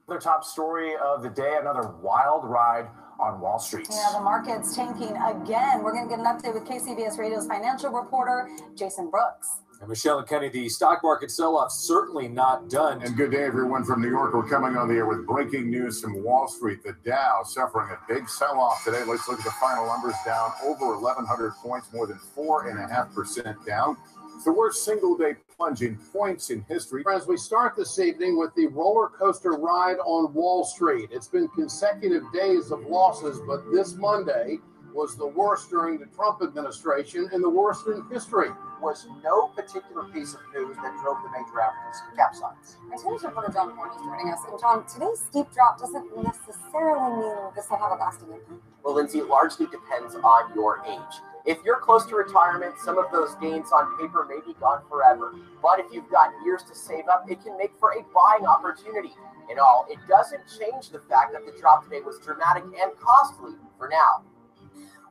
The top story of the day, another wild ride on Wall Street. Yeah, the market's tanking again. We're going to get an update with KCBS Radio's financial reporter, Jason Brooks. And Michelle and Kenny, the stock market sell-off certainly not done. And good day, everyone from New York. We're coming on the air with breaking news from Wall Street. The Dow suffering a big sell-off today. Let's look at the final numbers. Down over 1,100 points, more than 4.5% down. It's the worst single-day plunge in points in history. As we start this evening with the roller coaster ride on Wall Street, it's been consecutive days of losses, but this Monday was the worst during the Trump administration and the worst in history. Was no particular piece of news that drove the major averages capsize. Our today's reporter John Horn is joining us. And John, today's steep drop doesn't necessarily mean this will have a lasting impact. Well, Lindsay, it largely depends on your age. If you're close to retirement, some of those gains on paper may be gone forever. But if you've got years to save up, it can make for a buying opportunity. In all, it doesn't change the fact that the drop today was dramatic and costly for now.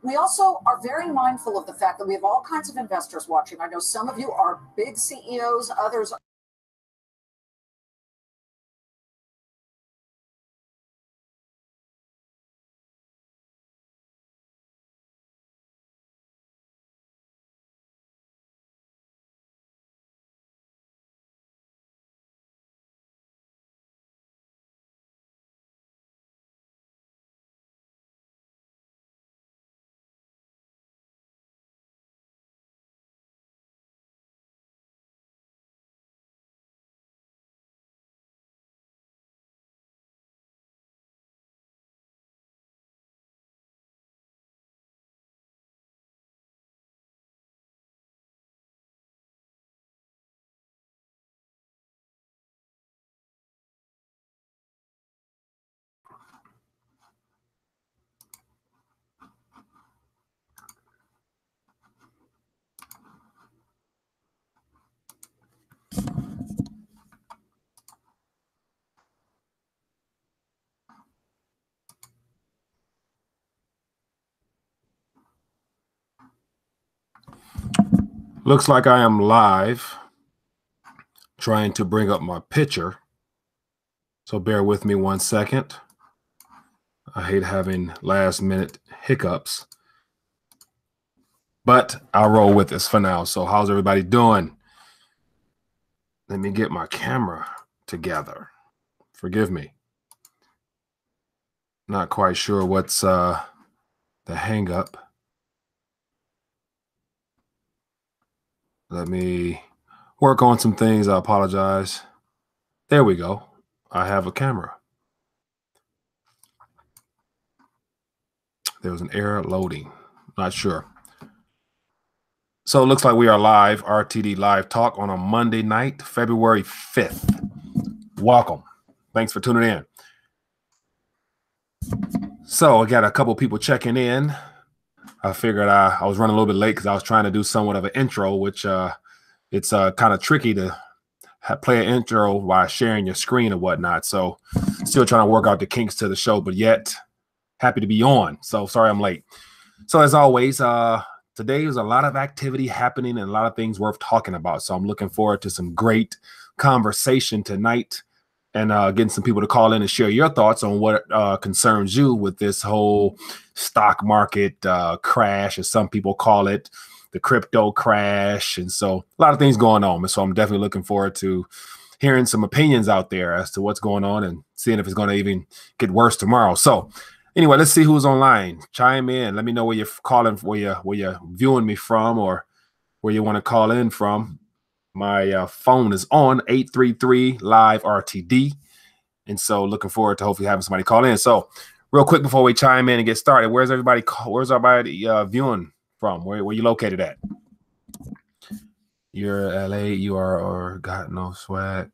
We also are very mindful of the fact that we have all kinds of investors watching. I know some of you are big CEOs, others Looks like I am live, trying to bring up my picture. So bear with me 1 second. I hate having last minute hiccups, but I'll roll with this for now. So how's everybody doing? Let me get my camera together. Forgive me. Not quite sure what's the hang up. Let me work on some things. I apologize. There we go. I have a camera. There was an error loading. Not sure. So it looks like we are live, RTD Live Talk on a Monday night, February 5th. Welcome. Thanks for tuning in. So I got a couple people checking in. I figured I was running a little bit late because I was trying to do somewhat of an intro, which it's kind of tricky to play an intro while sharing your screen and whatnot. So still trying to work out the kinks to the show, but yet happy to be on. So sorry I'm late. So as always, today is a lot of activity happening and a lot of things worth talking about. So I'm looking forward to some great conversation tonight and getting some people to call in and share your thoughts on what concerns you with this whole stock market crash, as some people call it, the crypto crash. And so a lot of things going on. So I'm definitely looking forward to hearing some opinions out there as to what's going on and seeing if it's going to even get worse tomorrow. So anyway, let's see who's online. Chime in. Let me know where you're calling, where you're viewing me from, or where you want to call in from. My phone is on 833 live RTD. And so looking forward to hopefully having somebody call in. So real quick before we chime in and get started, where's everybody viewing from? Where you located at? You're LA, you are, or got no swag.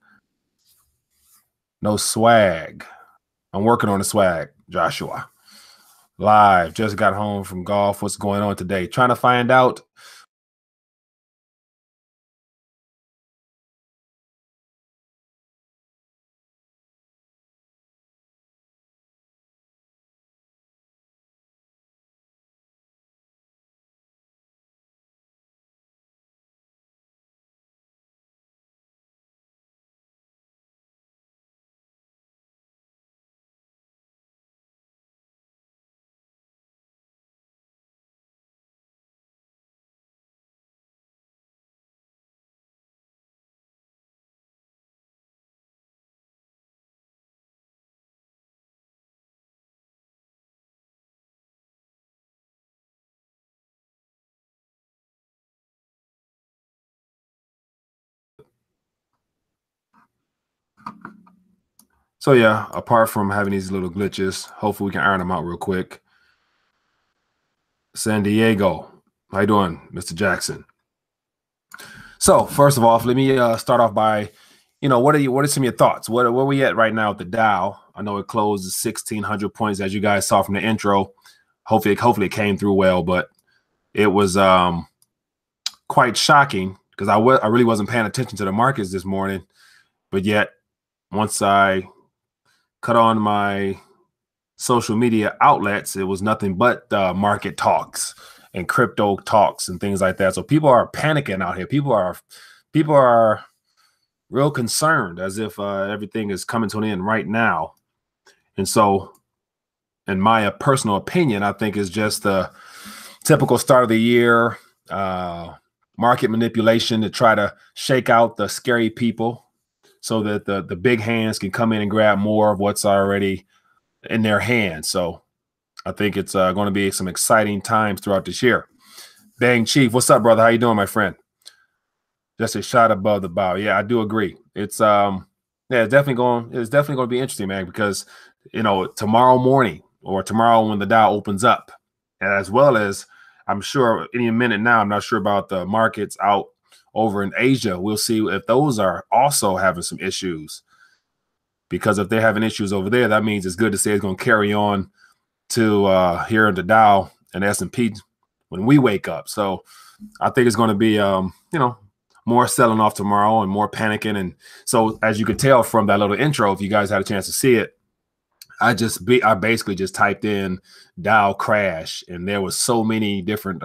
No swag. I'm working on the swag, Joshua. Live, just got home from golf. What's going on today? Trying to find out So yeah, apart from having these little glitches, hopefully we can iron them out real quick. San Diego, how you doing, Mr. Jackson? So first of all, let me start off by, what are some of your thoughts? Where we at right now at the Dow? I know it closed 1,600 points, as you guys saw from the intro. Hopefully it came through well, but it was quite shocking because I really wasn't paying attention to the markets this morning. But yet, once I cut on my social media outlets, it was nothing but market talks and crypto talks and things like that. So people are panicking out here. People are real concerned, as if everything is coming to an end right now. And so, in my personal opinion, I think it's just the typical start of the year market manipulation to try to shake out the scary people so that the big hands can come in and grab more of what's already in their hands. So I think it's going to be some exciting times throughout this year. Bang Chief, what's up, brother? How you doing, my friend? Just a shot above the bow. Yeah, I do agree. It's it's definitely going to be interesting, man, because tomorrow morning or tomorrow when the Dow opens up, as well as I'm sure any minute now, I'm not sure about the markets out over in Asia. We'll see if those are also having some issues, because if they're having issues over there, that means it's good to say it's going to carry on to here in the Dow and S&P when we wake up. So I think it's going to be, more selling off tomorrow and more panicking. And so as you could tell from that little intro, if you guys had a chance to see it, I basically just typed in Dow crash, and there was so many different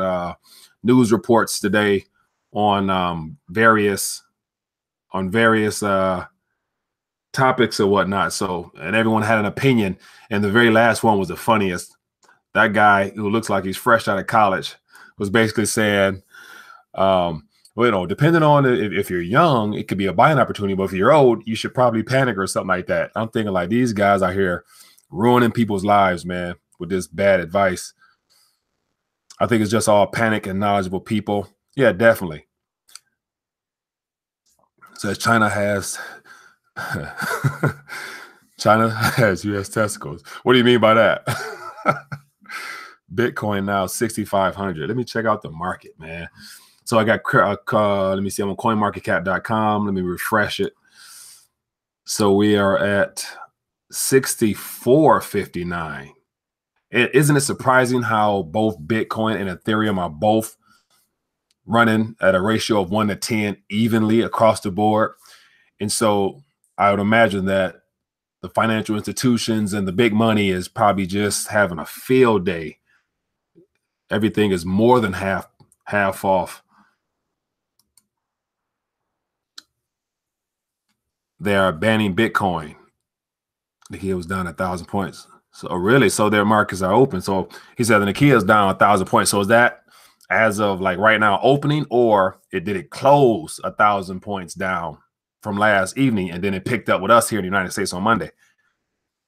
news reports today on various topics or whatnot. So, and everyone had an opinion, and the very last one was the funniest. That guy who looks like he's fresh out of college was basically saying, depending on if you're young, it could be a buying opportunity, but if you're old, you should probably panic or something like that. I'm thinking like these guys out here ruining people's lives, man, with this bad advice. I think it's just all panic and knowledgeable people. Yeah, definitely. Says China has U.S. testicles. What do you mean by that? Bitcoin now 6,500. Let me check out the market, man. So I got, let me see, I'm on coinmarketcap.com. Let me refresh it. So we are at 64.59. Isn't it surprising how both Bitcoin and Ethereum are both running at a ratio of 1 to 10 evenly across the board? And so I would imagine that the financial institutions and the big money is probably just having a field day. Everything is more than half off. They are banning Bitcoin. The Nikkei was down 1,000 points. So really, so their markets are open. So he said the Nikkei is down 1,000 points. So is that as of like right now opening, or did it close 1,000 points down from last evening and then it picked up with us here in the United States on Monday?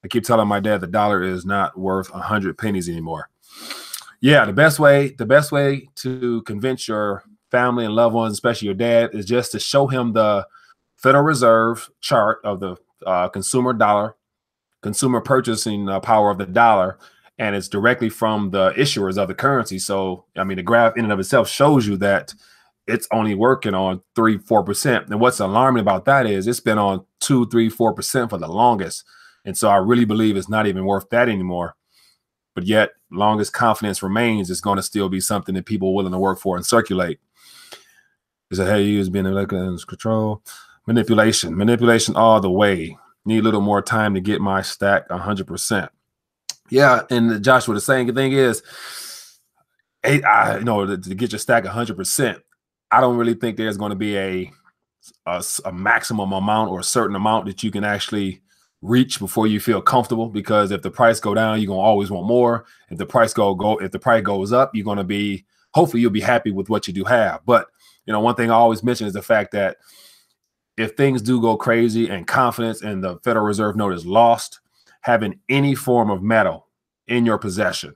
I keep telling my dad the dollar is not worth 100 pennies anymore. Yeah, the best way to convince your family and loved ones, especially your dad, is just to show him the Federal Reserve chart of the consumer purchasing power of the dollar, and it's directly from the issuers of the currency. So, I mean, the graph in and of itself shows you that it's only working on 3-4%. And what's alarming about that is it's been on 2-3-4% for the longest. And so I really believe it's not even worth that anymore. But yet, long as confidence remains, it's going to still be something that people are willing to work for and circulate. Is that, hey, you is being under control? Manipulation all the way. Need a little more time to get my stack 100%. Yeah, and Joshua, the same thing is, to get your stack 100%, I don't really think there's going to be a maximum amount or a certain amount that you can actually reach before you feel comfortable. Because if the price go down, you're gonna always want more. If the price if the price goes up, you're gonna be, hopefully you'll be happy with what you do have. But one thing I always mention is the fact that if things do go crazy and confidence in the Federal Reserve note is lost, having any form of metal in your possession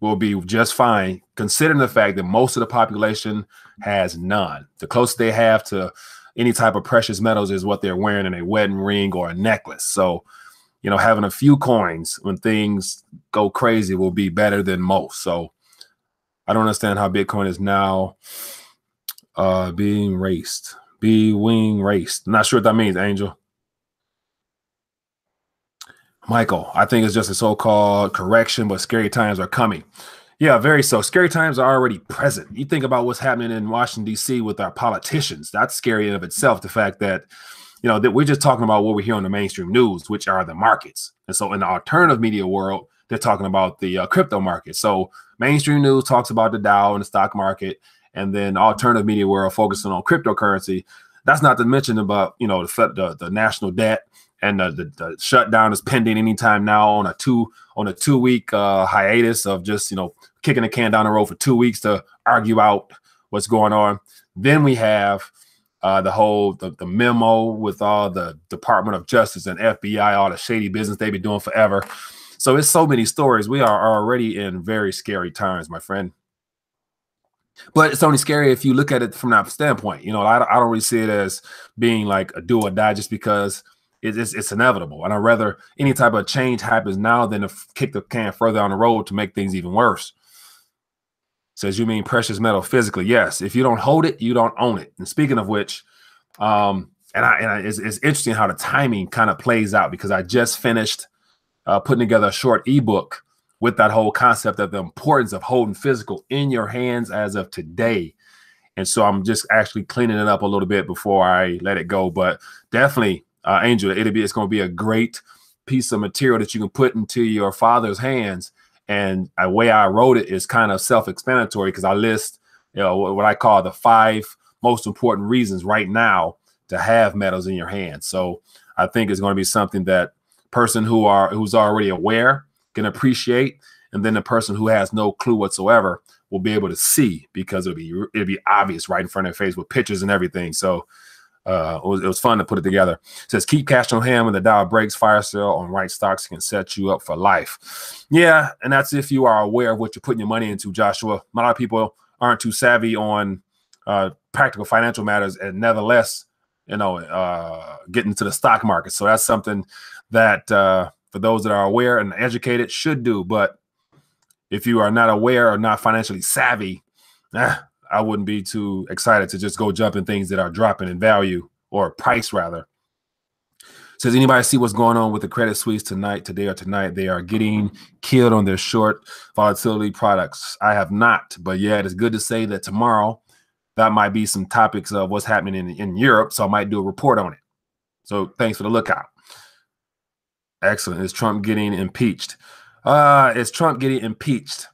will be just fine, considering the fact that most of the population has none. The closest they have to any type of precious metals is what they're wearing in a wedding ring or a necklace. So having a few coins when things go crazy will be better than most. So I don't understand how Bitcoin is now being raced. Being raced. Not sure what that means, Angel. Michael, I think it's just a so-called correction, but scary times are coming. Yeah, very so. Scary times are already present. You think about what's happening in Washington, D.C. with our politicians. That's scary in of itself, the fact that, that we're just talking about what we hear on the mainstream news, which are the markets. And so in the alternative media world, they're talking about the crypto market. So mainstream news talks about the Dow and the stock market, and then alternative media world focusing on cryptocurrency. That's not to mention about, the national debt. And the shutdown is pending anytime now on a 2-week hiatus of just, kicking the can down the road for 2 weeks to argue out what's going on. Then we have the memo with all the Department of Justice and FBI, all the shady business they've been doing forever. So it's so many stories. We are already in very scary times, my friend. But it's only scary if you look at it from that standpoint. I don't really see it as being like a do or die just because it's inevitable. And I'd rather any type of change happens now than to kick the can further on the road to make things even worse. Says, you mean precious metal physically? Yes. If you don't hold it, you don't own it. And speaking of which, it's interesting how the timing kind of plays out, because I just finished putting together a short ebook with that whole concept of the importance of holding physical in your hands as of today. And so I'm just actually cleaning it up a little bit before I let it go. But definitely, Angel, it's going to be a great piece of material that you can put into your father's hands. And the way I wrote it is kind of self-explanatory, because I list, what I call the 5 most important reasons right now to have metals in your hands. So I think it's going to be something that person who's already aware can appreciate, and then the person who has no clue whatsoever will be able to see, because it'll be obvious right in front of their face with pictures and everything. So it was fun to put it together. It says, keep cash on hand when the Dow breaks. Fire sale on right stocks can set you up for life. Yeah, and that's if you are aware of what you're putting your money into, Joshua. A lot of people aren't too savvy on practical financial matters, and nevertheless, getting into the stock market. So that's something that for those that are aware and educated should do. But if you are not aware or not financially savvy, I wouldn't be too excited to just go jump in things that are dropping in value, or price rather. Says, anybody see what's going on with the Credit Suisse today or tonight? They are getting killed on their short volatility products. I have not, but yeah, it is good to say that tomorrow that might be some topics of what's happening in Europe. So I might do a report on it. So thanks for the lookout. Excellent. Is Trump getting impeached? Is Trump getting impeached?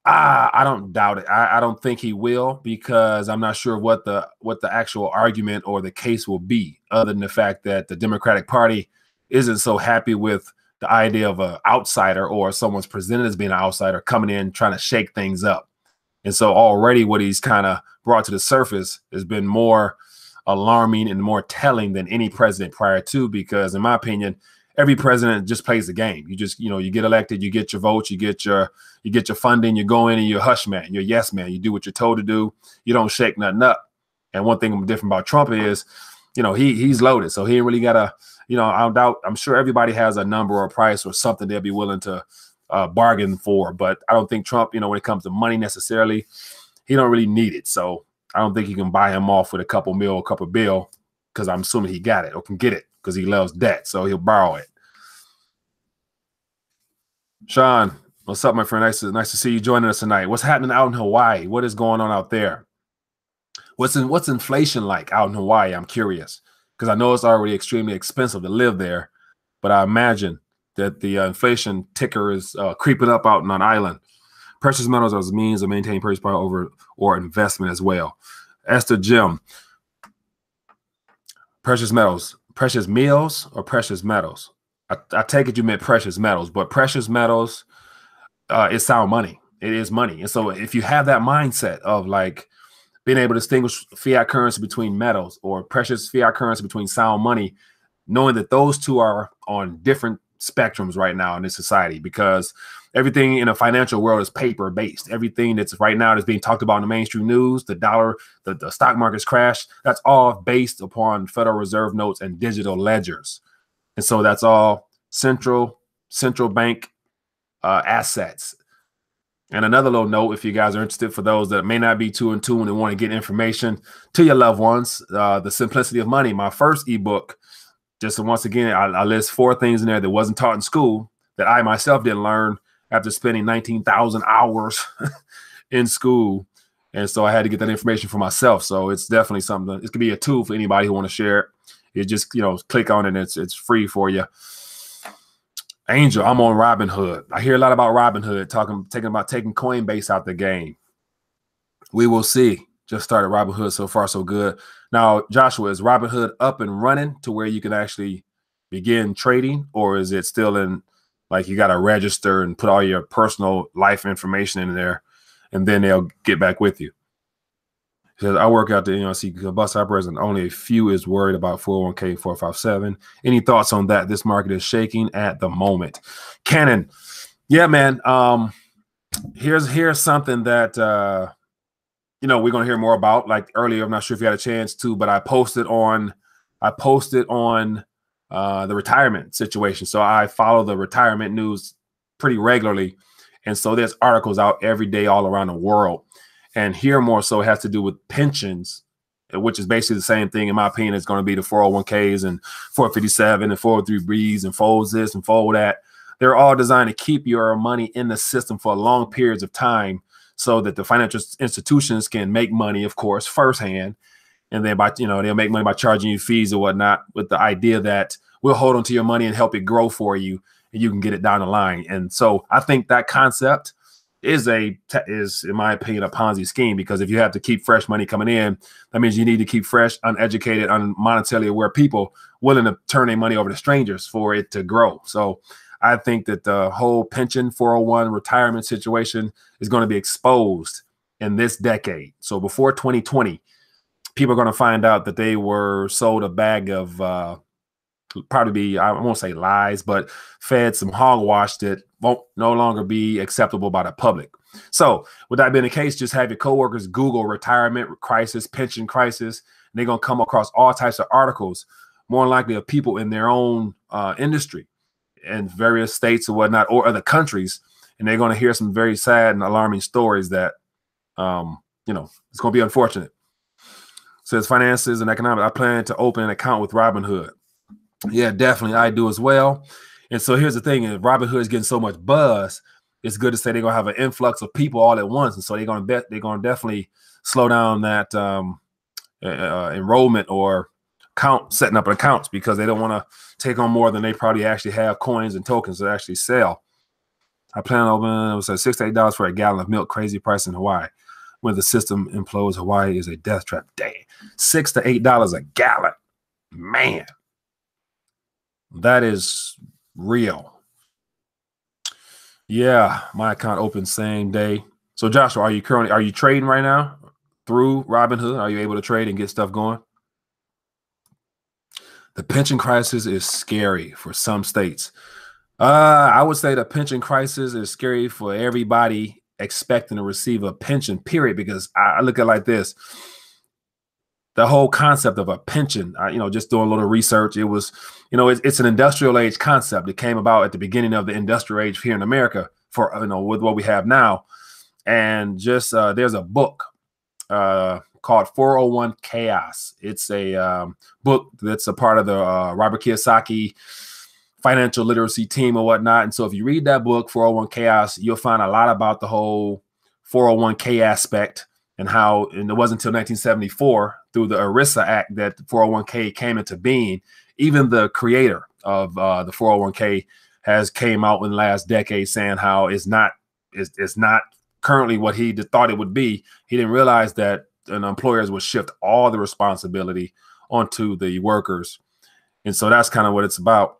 I don't doubt it. I don't think he will, because I'm not sure what the actual argument or the case will be, other than the fact that the Democratic Party isn't so happy with the idea of an outsider, or someone's presented as being an outsider coming in trying to shake things up. And so already what he's kind of brought to the surface has been more alarming and more telling than any president prior to, because in my opinion, every president just plays the game. You just, you get elected, you get your votes, you get your funding, you go in and you're a hush man, you're a yes man. You do what you're told to do. You don't shake nothing up. And one thing different about Trump is, he's loaded. So he ain't really got a, I'm sure everybody has a number or a price or something they'll be willing to bargain for. But I don't think Trump, when it comes to money necessarily, he don't really need it. So I don't think he can buy him off with a couple bill, because I'm assuming he got it or can get it, because he loves debt. So he'll borrow it. Sean, what's up, my friend? Nice to see you joining us tonight. What's happening out in Hawaii? What is going on out there? What's inflation like out in Hawaii? I'm curious, because I know it's already extremely expensive to live there, but I imagine that the inflation ticker is creeping up out on an island. Precious metals as a means of maintaining purchase power over or investment as well. Esther Jim, precious metals, precious meals or precious metals? I take it you meant precious metals, but precious metals is sound money. It is money. And so if you have that mindset of like being able to distinguish fiat currency between metals or precious fiat currency between sound money, knowing that those two are on different spectrums right now in this society, because everything in a financial world is paper based. Everything that's right now that's being talked about in the mainstream news, the dollar, the stock market's crash, that's all based upon Federal Reserve notes and digital ledgers. And so that's all central bank assets. And another little note, if you guys are interested, for those that may not be too in tune and want to get information to your loved ones, The Simplicity of Money, my first ebook. Just once again, I list 4 things in there that wasn't taught in school that I myself didn't learn after spending 19,000 hours in school. And so I had to get that information for myself. So it's definitely something. It could be a tool for anybody who want to share it. You just, click on it and it's free for you. Angel, I'm on Robinhood. I hear a lot about Robinhood, talking about taking Coinbase out the game. We will see. Just started Robinhood, so far so good. Now, Joshua, is Robinhood up and running to where you can actually begin trading, or is it still in, like, you got to register and put all your personal life information in there, and then they'll get back with you? He says, I work out the NRC bus operators, and only a few is worried about 401k 457. Any thoughts on that? This market is shaking at the moment. Cannon, yeah, man. Here's something that we're gonna hear more about. Like earlier, I'm not sure if you had a chance to, but I posted on the retirement situation. So I follow the retirement news pretty regularly, and so there's articles out every day all around the world. And here more so has to do with pensions, which is basically the same thing, in my opinion. It's going to be the 401ks and 457 and 403Bs and folds this and fold that. They're all designed to keep your money in the system for long periods of time, so that the financial institutions can make money, of course, firsthand. And then they'll make money by charging you fees or whatnot, with the idea that we'll hold on to your money and help it grow for you, and you can get it down the line. And so I think that concept is in my opinion, a Ponzi scheme, because if you have to keep fresh money coming in, that means you need to keep fresh, uneducated, monetarily aware people willing to turn their money over to strangers for it to grow. So I think that the whole pension 401 retirement situation is going to be exposed in this decade. So before 2020, people are going to find out that they were sold a bag of probably I won't say lies, but fed some hogwash that won't no longer be acceptable by the public. So with that being the case, just have your coworkers Google retirement crisis, pension crisis, and they're going to come across all types of articles, more likely of people in their own industry in various states or whatnot, or other countries. And they're going to hear some very sad and alarming stories that, it's going to be unfortunate. Says finances and economics. I plan to open an account with Robinhood. Yeah, definitely. I do as well. And so here's the thing: if Robinhood is getting so much buzz, it's good to say they're gonna have an influx of people all at once, and so they're gonna definitely slow down that enrollment or setting up accounts, because they don't want to take on more than they probably actually have coins and tokens to actually sell. I plan on opening, it was $6 to $8 for a gallon of milk. Crazy price in Hawaii. When the system implodes, Hawaii is a death trap. Dang, $6 to $8 a gallon, man. That is real. Yeah, my account opened same day. So Joshua, are you trading right now through Robinhood? Are you able to trade and get stuff going? The pension crisis is scary for some states. I would say the pension crisis is scary for everybody expecting to receive a pension, period, because I look at it like this. The whole concept of a pension, just doing a little research, it was, it's an industrial age concept. It came about at the beginning of the industrial age here in America for, with what we have now. And just there's a book called 401 Chaos. It's a book that's a part of the Robert Kiyosaki financial literacy team or whatnot. And so if you read that book, 401 Chaos, you'll find a lot about the whole 401k aspect, and how, and it wasn't until 1974 through the ERISA Act that 401k came into being. Even the creator of the 401k came out in the last decade saying how it's not currently what he thought it would be. He didn't realize that employers would shift all the responsibility onto the workers. And so that's kind of what it's about.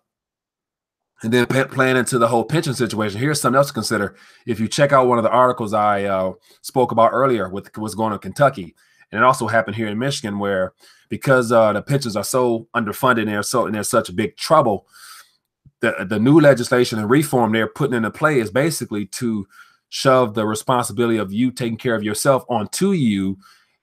And then playing into the whole pension situation, here's something else to consider. If you check out one of the articles I spoke about earlier with what's going on in Kentucky, and it also happened here in Michigan, where because the pensions are so underfunded and there's such big trouble, the new legislation and reform they're putting into play is basically to shove the responsibility of you taking care of yourself onto you.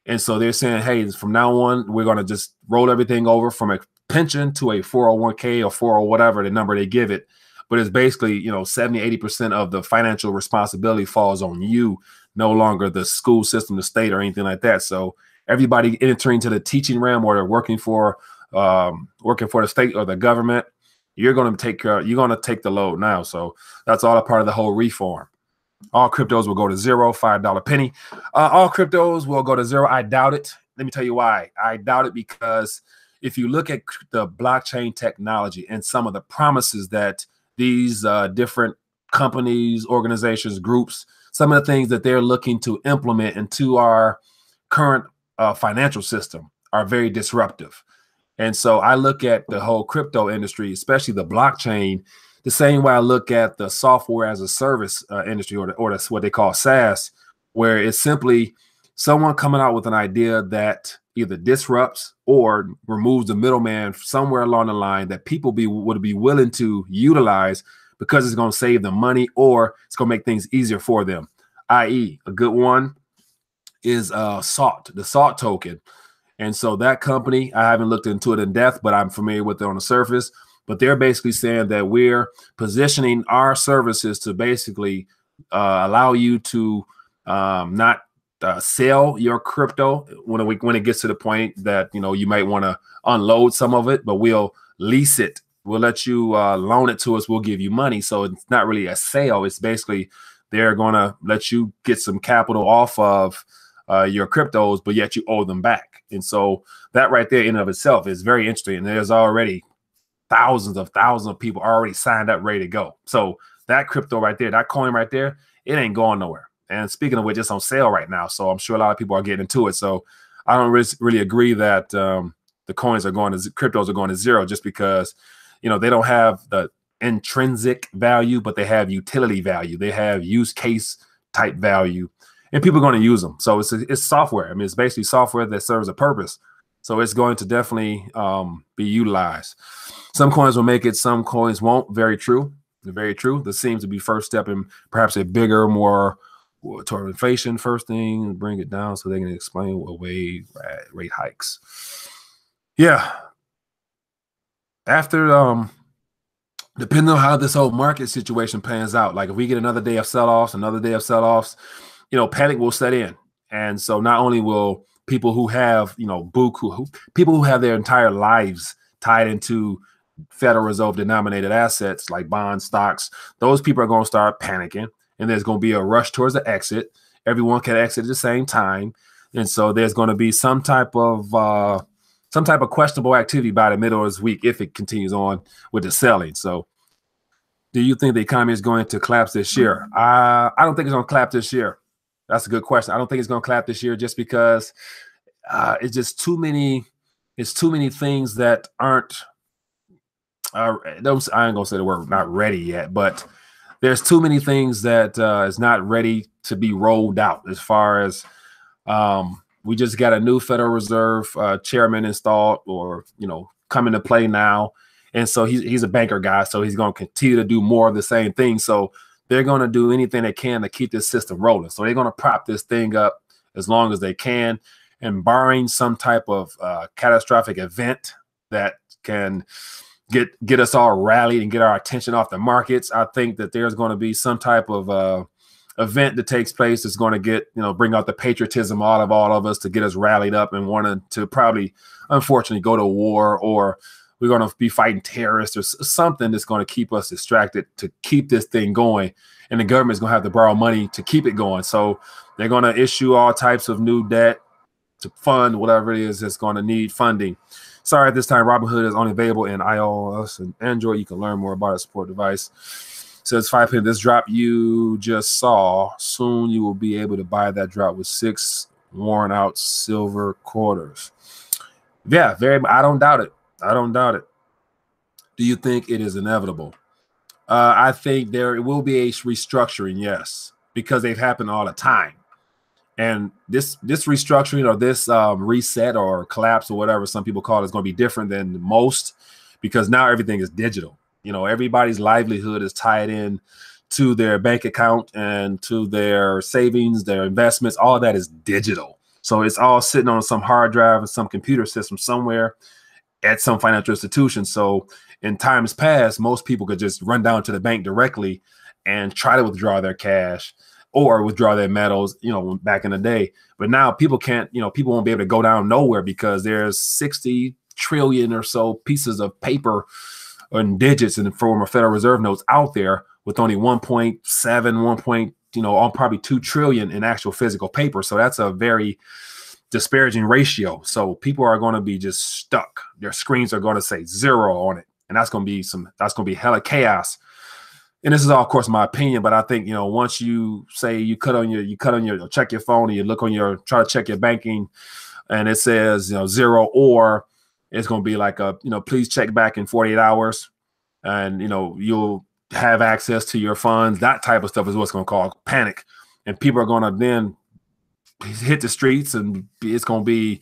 And so they're saying, hey, from now on, we're going to just roll everything over from pension to a 401k or 4 or whatever the number they give it. But it's basically, 70, 80% of the financial responsibility falls on you, no longer the school system, the state, or anything like that. So everybody entering to the teaching realm or they're working for the state or the government, you're going to take the load now. So that's all a part of the whole reform. All cryptos will go to zero, $5 penny. All cryptos will go to zero. I doubt it. Let me tell you why. I doubt it because if you look at the blockchain technology and some of the promises that these different companies, organizations, groups, some of the things that they're looking to implement into our current financial system are very disruptive. And so I look at the whole crypto industry, especially the blockchain, the same way I look at the software as a service industry, or that's what they call SaaS, where it's simply someone coming out with an idea that either disrupts or removes the middleman somewhere along the line that people would be willing to utilize because it's going to save them money or it's going to make things easier for them. I.e., a good one is SALT, the SALT token. And so that company, I haven't looked into it in depth, but I'm familiar with it on the surface. But they're basically saying that we're positioning our services to basically allow you to not sell your crypto when it gets to the point that you might want to unload some of it, but we'll lease it. We'll let you loan it to us. We'll give you money. So it's not really a sale. It's basically they're going to let you get some capital off of your cryptos, but yet you owe them back. And so that right there in and of itself is very interesting. And there's already thousands of people already signed up, ready to go. So that crypto right there, that coin right there, it ain't going nowhere. And speaking of which, it's on sale right now. So I'm sure a lot of people are getting into it. So I don't really agree that the cryptos are going to zero just because, they don't have the intrinsic value, but they have utility value. They have use case type value, and people are going to use them. So it's software. I mean, it's basically software that serves a purpose. So it's going to definitely be utilized. Some coins will make it, some coins won't. Very true. Very true. This seems to be first step in perhaps a bigger, more toward inflation. First thing, bring it down so they can explain away rate hikes. Yeah. After depending on how this whole market situation pans out, like if we get another day of sell-offs, panic will set in. And so not only will people who have, people who have their entire lives tied into Federal Reserve denominated assets like bonds, stocks, those people are going to start panicking, and there's going to be a rush towards the exit. Everyone can exit at the same time. And so there's going to be some type of questionable activity by the middle of this week if it continues on with the selling. So do you think the economy is going to collapse this year? I don't think it's going to collapse this year. That's a good question. I don't think it's going to collapse this year just because it's just too many things that aren't I ain't gonna say the word not ready yet, but there's too many things that is not ready to be rolled out. As far as we just got a new Federal Reserve chairman installed, or come into play now, and so he's a banker guy, so he's going to continue to do more of the same thing. So they're going to do anything they can to keep this system rolling. So they're going to prop this thing up as long as they can, and barring some type of catastrophic event that can get us all rallied and get our attention off the markets, I think that there's going to be some type of event that takes place that's going to get, bring out the patriotism out of all of us to get us rallied up and wanting to probably, unfortunately, go to war, or we're going to be fighting terrorists or something that's going to keep us distracted to keep this thing going. And the government's going to have to borrow money to keep it going. So they're going to issue all types of new debt to fund whatever it is that's going to need funding. Sorry, at this time, Robinhood is only available in iOS and Android. You can learn more about a support device. Says 5 p.m. This drop you just saw. Soon you will be able to buy that drop with 6 worn out silver quarters. Yeah, I don't doubt it. I don't doubt it. Do you think it is inevitable? I think there will be a restructuring, yes, because they've happened all the time. And this restructuring, or this reset or collapse, or whatever some people call it, is going to be different than most, because now everything is digital. Everybody's livelihood is tied in to their bank account and to their savings, their investments. All of that is digital. So it's all sitting on some hard drive and some computer system somewhere. at some financial institution. So in times past, most people could just run down to the bank directly and try to withdraw their cash or withdraw their metals, back in the day. But now people can't, people won't be able to go down nowhere because there's 60 trillion or so pieces of paper and digits in the form of Federal Reserve notes out there with only 1.7, probably 2 trillion in actual physical paper. So that's a very disparaging ratio. So people are going to be just stuck. Their screens are going to say 0 on it. And that's going to be hella chaos. And this is all, of course, my opinion, but I think, once you say you check your phone and you look on try to check your banking and it says, 0, or it's going to be like please check back in 48 hours and, you'll have access to your funds. That type of stuff is what's going to cause panic. And people are going to then hit the streets, and it's going to be,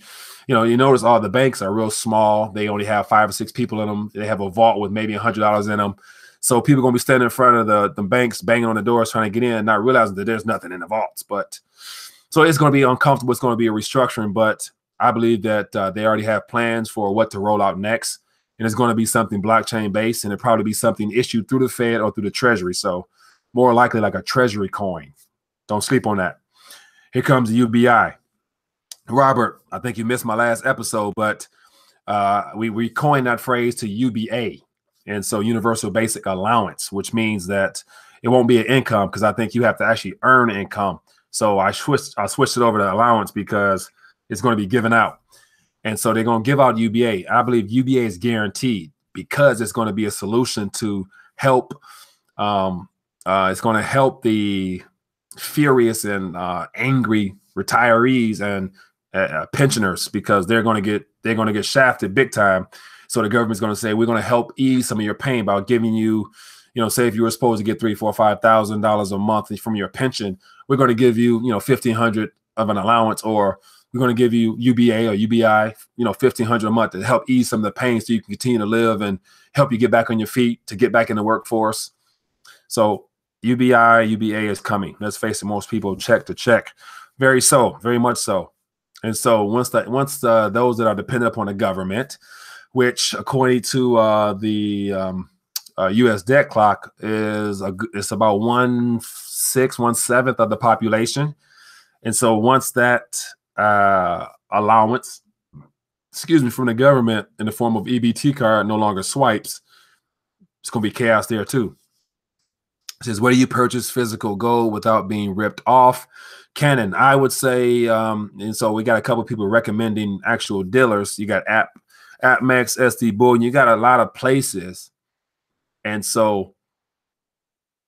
you notice all the banks are real small. They only have 5 or 6 people in them. They have a vault with maybe $100 in them. So people are going to be standing in front of the banks, banging on the doors, trying to get in, not realizing that there's nothing in the vaults. But so it's going to be uncomfortable. It's going to be a restructuring, but I believe that they already have plans for what to roll out next. And it's going to be something blockchain based, and it'll probably be something issued through the Fed or through the Treasury. So more likely like a Treasury coin. Don't sleep on that. Here comes the UBI. Robert, I think you missed my last episode, but we coined that phrase to UBA. And so Universal Basic Allowance, which means that it won't be an income because I think you have to actually earn income. So I switched it over to allowance because it's going to be given out. And so they're going to give out UBA. I believe UBA is guaranteed because it's going to be a solution to help. It's going to help the furious and angry retirees and pensioners because they're going to get shafted big time. So the government's going to say, we're going to help ease some of your pain by giving you, say if you were supposed to get $3,000, $4,000, $5,000 a month from your pension, we're going to give you, $1,500 of an allowance, or we're going to give you UBA or UBI, $1,500 a month to help ease some of the pain so you can continue to live and help you get back on your feet to get back in the workforce. So UBI, UBA is coming. Let's face it, most people check to check. Very much so. And so once those that are dependent upon the government, which according to the U.S. debt clock it's about 1/7 of the population. And so once that allowance, from the government in the form of EBT card no longer swipes, it's going to be chaos there too. It says, where do you purchase physical gold without being ripped off? Canon, I would say, and so we got a couple of people recommending actual dealers. You got AppMex, SD Bullion, you got a lot of places. And so,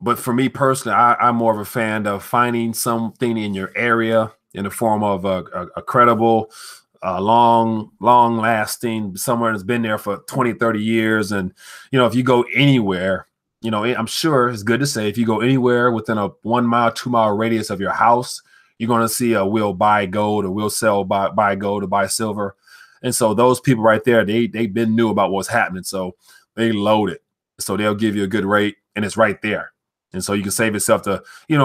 but for me personally, I'm more of a fan of finding something in your area in the form of a credible, long lasting, somewhere that's been there for 20, 30 years. And, if you go anywhere, I'm sure it's good to say if you go anywhere within a 1 mile, 2 mile radius of your house, you're going to see a will buy gold or will sell buy gold or buy silver. And so those people right there, they've been knew about what's happening. So they load it. So they'll give you a good rate and it's right there. And so you can save yourself the,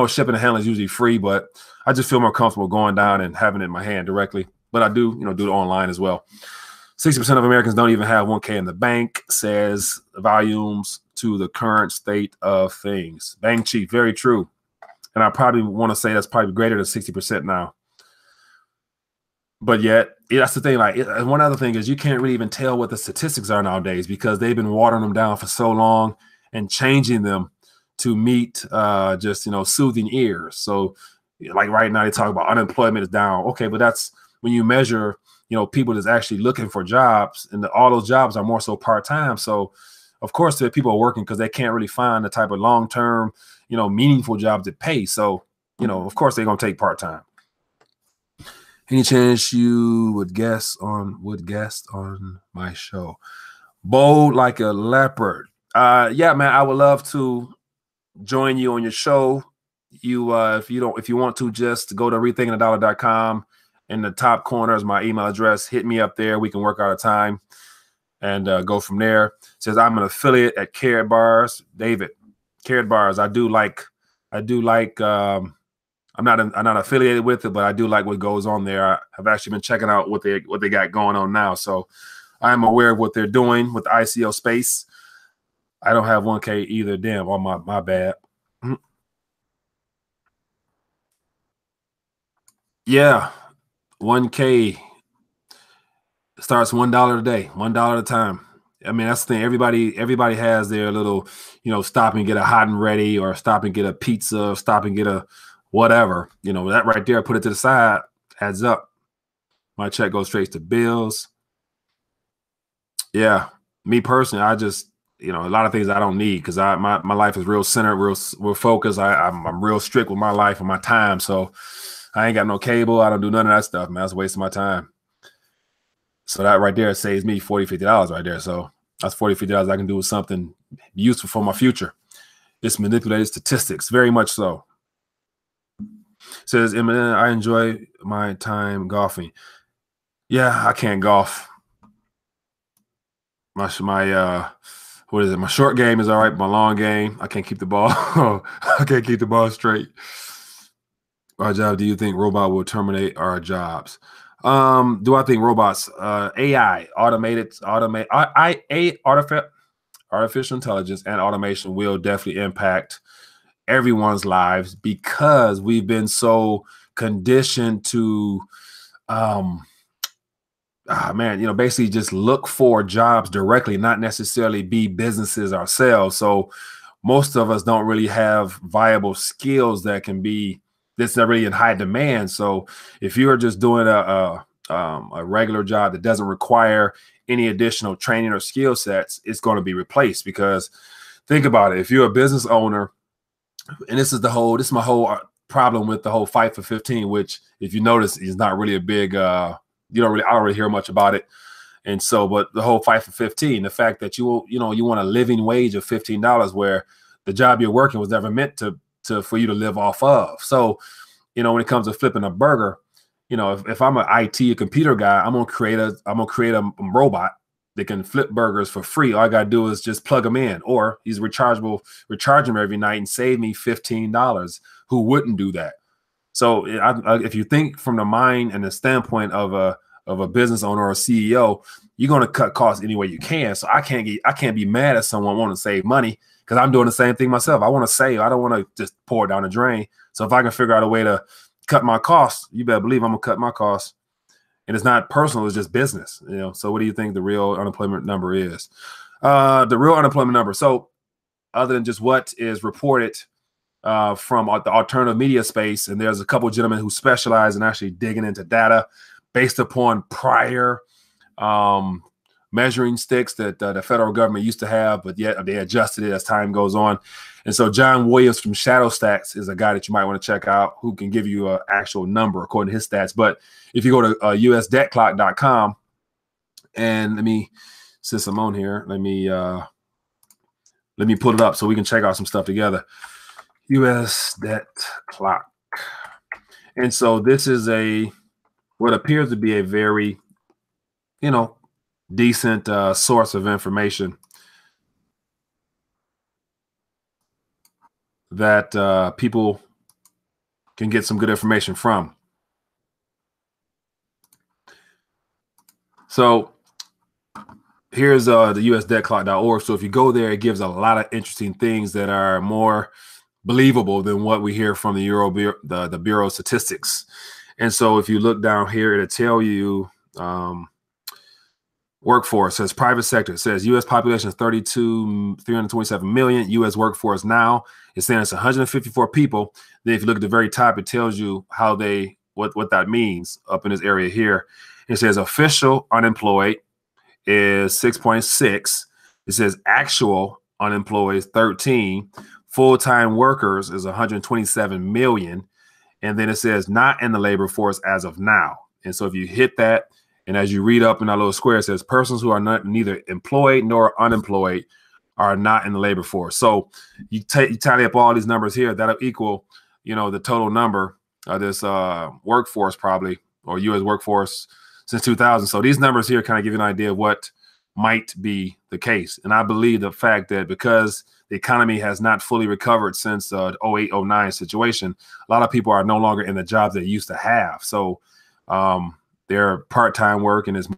shipping and handling is usually free, but I just feel more comfortable going down and having it in my hand directly. But I do, do it online as well. 60% of Americans don't even have 1K in the bank, says volumes to the current state of things. Bank chief, very true. And I probably want to say that's probably greater than 60% now. But yet, that's the thing. Like, one other thing is you can't really even tell what the statistics are nowadays because they've been watering them down for so long and changing them to meet just, soothing ears. So like right now they talk about unemployment is down. Okay, but that's when you measure, people that's actually looking for jobs, and all those jobs are more so part-time. So of course there are people working because they can't really find the type of long-term, meaningful jobs that pay. So, of course they're going to take part-time. Any chance you would guest on my show? Bold like a leopard. Yeah, man, I would love to join you on your show. If you want to, just go to rethinkingthedollar.com. In the top corner is my email address. Hit me up there. We can work out a time and go from there. It says I'm an affiliate at Carrot Bars. David, Carrot Bars. I do like. I'm not affiliated with it, but I do like what goes on there. I've actually been checking out what they got going on now. So I'm aware of what they're doing with the ICO space. I don't have 1K either. Damn, on my bad. Yeah, 1K starts $1 a day, $1 at a time. I mean, that's the thing. Everybody has their little, stop and get a hot and ready, or stop and get a pizza, stop and get a whatever. That right there, put it to the side, adds up. My check goes straight to bills. Yeah, me personally, I just, a lot of things I don't need, because my life is real centered, real focused. I'm real strict with my life and my time. So I ain't got no cable. I don't do none of that stuff, man. That's a waste of my time. So that right there saves me $40, $50 right there. So that's $40, $50 I can do with something useful for my future. It's manipulated statistics, very much so. Says, I enjoy my time golfing. Yeah, I can't golf. My what is it? My short game is all right, but my long game, I can't keep the ball. I can't keep the ball straight. Our job, do you think robot will terminate our jobs? Do I think robots, AI, artificial intelligence and automation will definitely impact everyone's lives, because we've been so conditioned to, basically just look for jobs directly, not necessarily be businesses ourselves. So most of us don't really have viable skills that's not really in high demand. So if you're just doing a regular job that doesn't require any additional training or skill sets, it's going to be replaced. Because think about it, if you're a business owner, and this is my whole problem with the whole fight for 15, which, if you notice, is not really a big, I don't really hear much about it. And so, but the whole fight for 15, the fact that you want a living wage of $15, where the job you're working was never meant for you to live off of. So, when it comes to flipping a burger, if I'm an IT computer guy, I'm gonna create a robot that can flip burgers for free. All I gotta do is just plug them in, or he's rechargeable, recharge them every night and save me $15. Who wouldn't do that? So if you think from the mind and the standpoint of a business owner or a CEO, you're going to cut costs any way you can. So I can't be mad at someone wanting to save money, because I'm doing the same thing myself. I want to save. I don't want to just pour it down the drain. So if I can figure out a way to cut my costs, you better believe I'm gonna cut my costs. And it's not personal; it's just business. So what do you think the real unemployment number is? The real unemployment number. So other than just what is reported from the alternative media space, and there's a couple of gentlemen who specialize in actually digging into data based upon prior measuring sticks that the federal government used to have, but yet they adjusted it as time goes on. And so John Williams from Shadow Stats is a guy that you might want to check out, who can give you an actual number according to his stats. But if you go to usdebtclock.com, and let me, since I'm on here, let me pull it up so we can check out some stuff together. US Debt Clock. And so this is what appears to be a very, decent source of information that people can get some good information from. So here's the usdebtclock.org. So if you go there, it gives a lot of interesting things that are more believable than what we hear from the Bureau of Statistics. And so if you look down here, it'll tell you workforce. It says private sector. It says U.S. population is 327 million. U.S. workforce now is saying it's 154 people. Then if you look at the very top, it tells you how what that means up in this area here. It says official unemployed is 6.6. It says actual unemployed is 13. Full-time workers is 127 million. And then it says not in the labor force as of now. And so if you hit that, and as you read up in that little square, it says persons who are neither employed nor unemployed are not in the labor force. So you tally up all these numbers here, that'll equal, the total number of this workforce probably, or U.S. workforce since 2000. So these numbers here kind of give you an idea of what might be the case. And I believe the fact that because the economy has not fully recovered since the 08-09 situation, a lot of people are no longer in the jobs they used to have. So their part-time work and is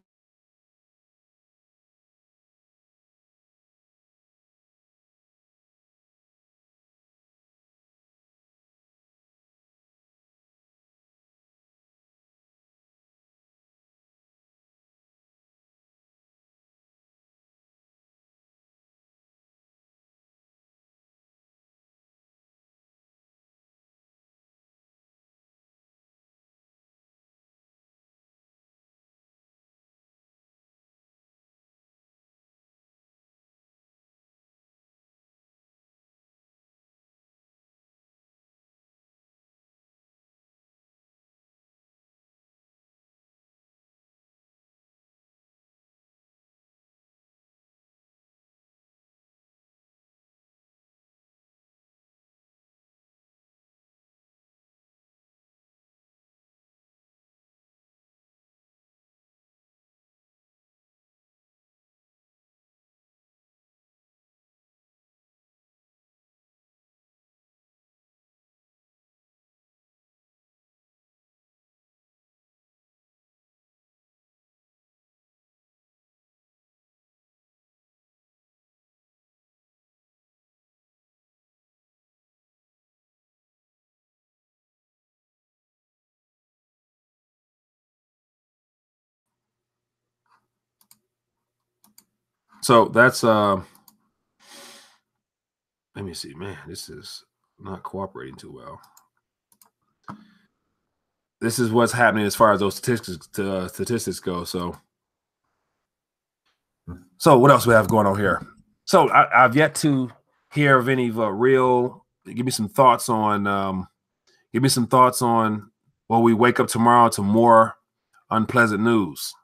So that's let me see, man. This is not cooperating too well. This is what's happening as far as those statistics go. So what else we have going on here? So I've yet to hear of any real. Give me some thoughts on. Give me some thoughts on. Will we wake up tomorrow to more unpleasant news?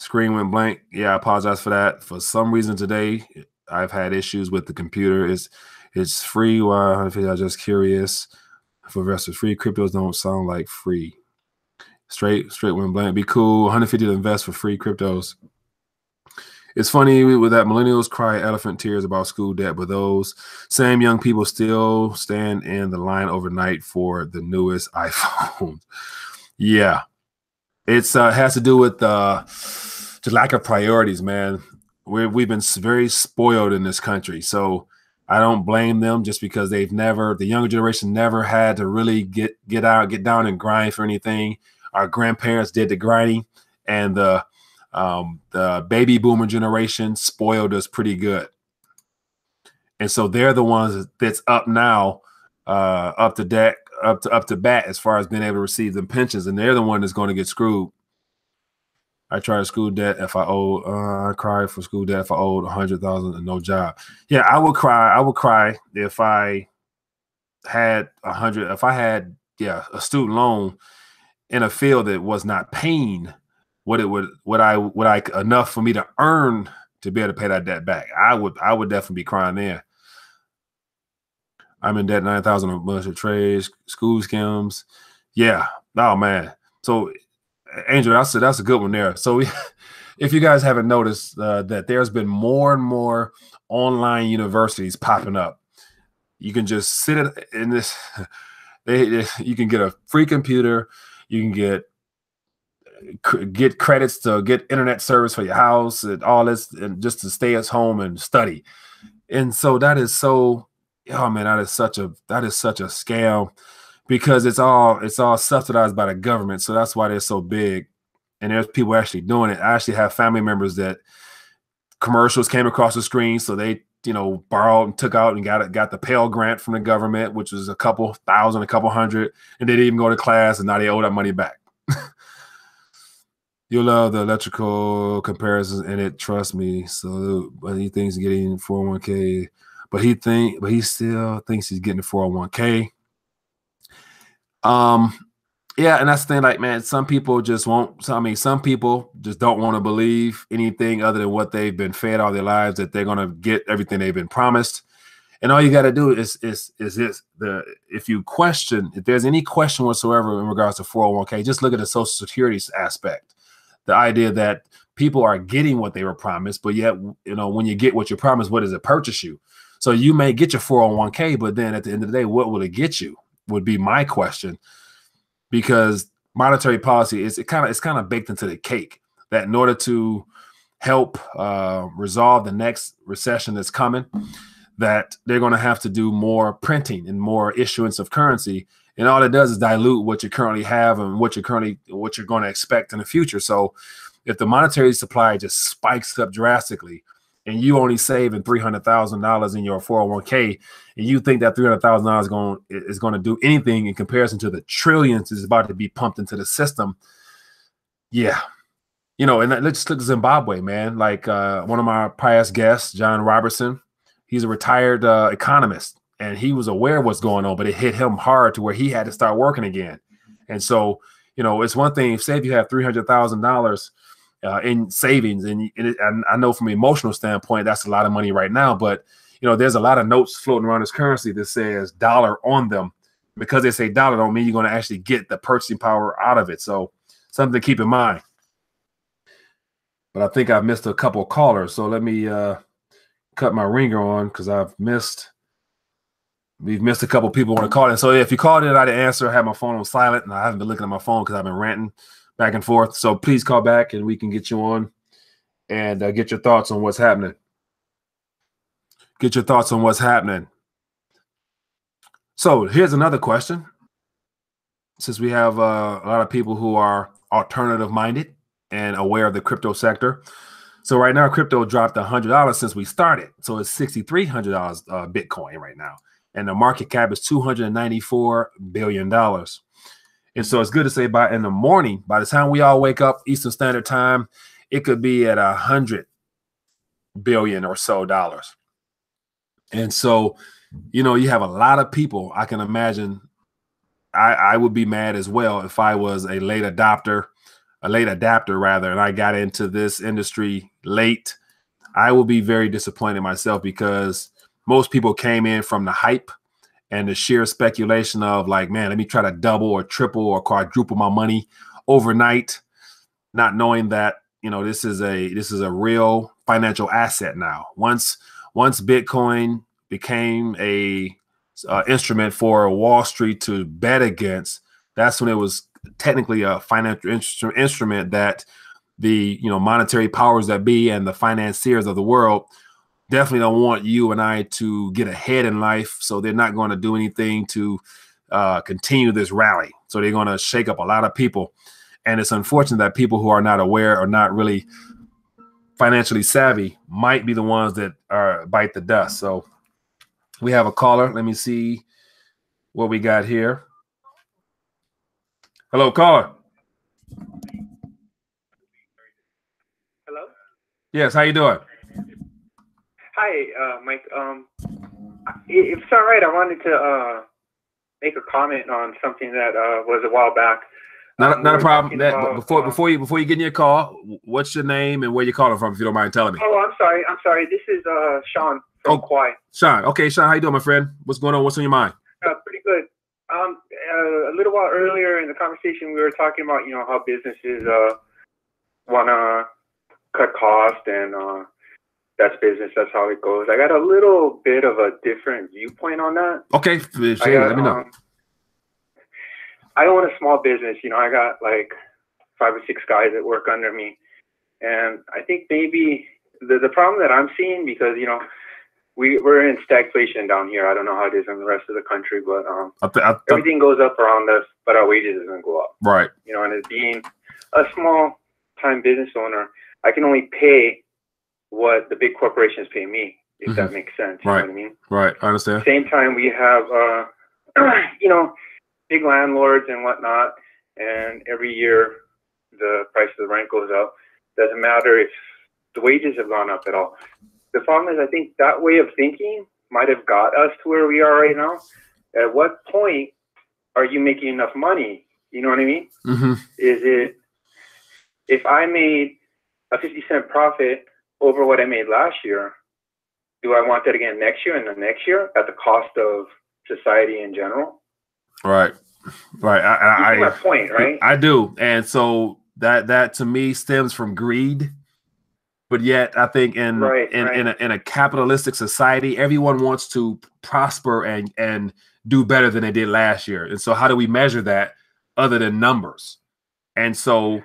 Screen went blank. Yeah, I apologize for that. For some reason today, I've had issues with the computer. It's free. Well, I'm just curious. For the rest of free, cryptos don't sound like free. Straight went blank. Be cool. 150 to invest for free cryptos. It's funny with that millennials cry elephant tears about school debt, but those same young people still stand in the line overnight for the newest iPhone. Yeah, it's has to do with the lack of priorities, man. We've been very spoiled in this country, so I don't blame them just because the younger generation never had to really get down and grind for anything. Our grandparents did the grinding, and the baby boomer generation spoiled us pretty good. And so they're the ones that's up now, up to bat as far as being able to receive them pensions, and they're the one that's going to get screwed. I tried school debt if I owed. I cried for school debt if I owed 100,000 and no job. Yeah, I would cry. I would cry if I had 100. If I had a student loan in a field that was not paying what I enough for me to earn to be able to pay that debt back. I would definitely be crying there. I'm in debt 9,000 a bunch of trades, school scams. Yeah. Oh man. So. Angel, that's a good one there. So if you guys haven't noticed that there's been more and more online universities popping up, you can just sit in this. You can get a free computer. You can get credits to get internet service for your house and all this, and just to stay at home and study. And so that is so. Oh man, that is such a scam. Because it's all subsidized by the government, so that's why they're so big. And there's people actually doing it. I actually have family members that commercials came across the screen, so they borrowed and took out and got the Pell Grant from the government, which was a couple thousand, a couple hundred, and they didn't even go to class, and now they owe that money back. You'll love the electrical comparisons in it, trust me. So, but he thinks he's getting 401k, but he still thinks he's getting the 401k. Yeah, and that's the thing, like, man, some people just won't. I mean, some people just don't want to believe anything other than what they've been fed all their lives, that they're gonna get everything they've been promised. And all you got to do is this: if there's any question whatsoever in regards to 401k, just look at the Social Security aspect. The idea that people are getting what they were promised, but yet, when you get what you're promised, what does it purchase you? So you may get your 401k, but then at the end of the day, what will it get you? Would be my question, because monetary policy it's kind of baked into the cake that in order to help resolve the next recession that's coming, that they're going to have to do more printing and more issuance of currency, and all it does is dilute what you currently have and what you're going to expect in the future. So if the monetary supply just spikes up drastically, and you only saving $300,000 in your 401k, and you think that $300,000 is going to do anything in comparison to the trillions is about to be pumped into the system, yeah, and let's look at Zimbabwe, man. Like one of my past guests, John Robertson, he's a retired economist, and he was aware of what's going on, but it hit him hard to where he had to start working again. And so, it's one thing, say if you have $300,000 in savings, and I know from an emotional standpoint that's a lot of money right now, but there's a lot of notes floating around this currency that says dollar on them. Because they say dollar don't mean you're going to actually get the purchasing power out of it. So something to keep in mind. But I think I've missed a couple of callers, so let me cut my ringer on, because we've missed a couple of people want to call in. So if you called in, I didn't answer. I had my phone on silent, and I haven't been looking at my phone because I've been ranting back and forth. So please call back and we can get you on and get your thoughts on what's happening. Get your thoughts on what's happening. So here's another question. Since we have a lot of people who are alternative minded and aware of the crypto sector. So right now, crypto dropped $100 since we started. So it's $6,300 Bitcoin right now. And the market cap is $294 billion. And so it's good to say by in the morning, by the time we all wake up Eastern Standard Time, it could be at 100 billion or so dollars. And so, you know, you have a lot of people. I can imagine I would be mad as well if I was a late adapter rather, and I got into this industry late. I will be very disappointed myself because most people came in from the hype and the sheer speculation of like, man, let me try to double or triple or quadruple my money overnight, not knowing that, you know, this is a real financial asset now. Once Bitcoin became a instrument for Wall Street to bet against, that's when it was technically a financial instrument that the, you know, monetary powers that be and the financiers of the world definitely don't want you and I to get ahead in life. So they're not going to do anything to continue this rally. So they're going to shake up a lot of people. And it's unfortunate that people who are not aware or not really financially savvy might be the ones that bite the dust. So we have a caller. Let me see what we got here. Hello, caller. Hello? Yes, how you doing? Hi, Mike. If it's all right, I wanted to make a comment on something that was a while back. Not a problem. About, before you get in your call, what's your name and where you calling from, if you don't mind telling me? Oh, I'm sorry. This is Sean from Kauai. Sean. Okay, Sean, how you doing, my friend? What's going on? What's on your mind? Pretty good. A little while earlier in the conversation, we were talking about, you know, how businesses want to cut costs, and that's business. That's how it goes. I got a little bit of a different viewpoint on that. Okay, let me know. I own a small business. You know, I got like 5 or 6 guys that work under me. And I think maybe the problem that I'm seeing, because, you know, we're in stagflation down here. I don't know how it is in the rest of the country, but everything goes up around us, but our wages doesn't go up. Right. You know, and as being a small time business owner, I can only pay what the big corporations pay me, if that makes sense. You know what I mean? Right. I understand. Same time, we have, you know, big landlords and whatnot, and every year the price of the rent goes up. Doesn't matter if the wages have gone up at all. The problem is, I think that way of thinking might have got us to where we are right now. At what point are you making enough money? You know what I mean? Is it, if I made a 50-cent profit over what I made last year, do I want that again next year and the next year at the cost of society in general? Right. I see my point, right? I do. And so that to me stems from greed. But yet I think in a capitalistic society, everyone wants to prosper and do better than they did last year. And so how do we measure that other than numbers? And so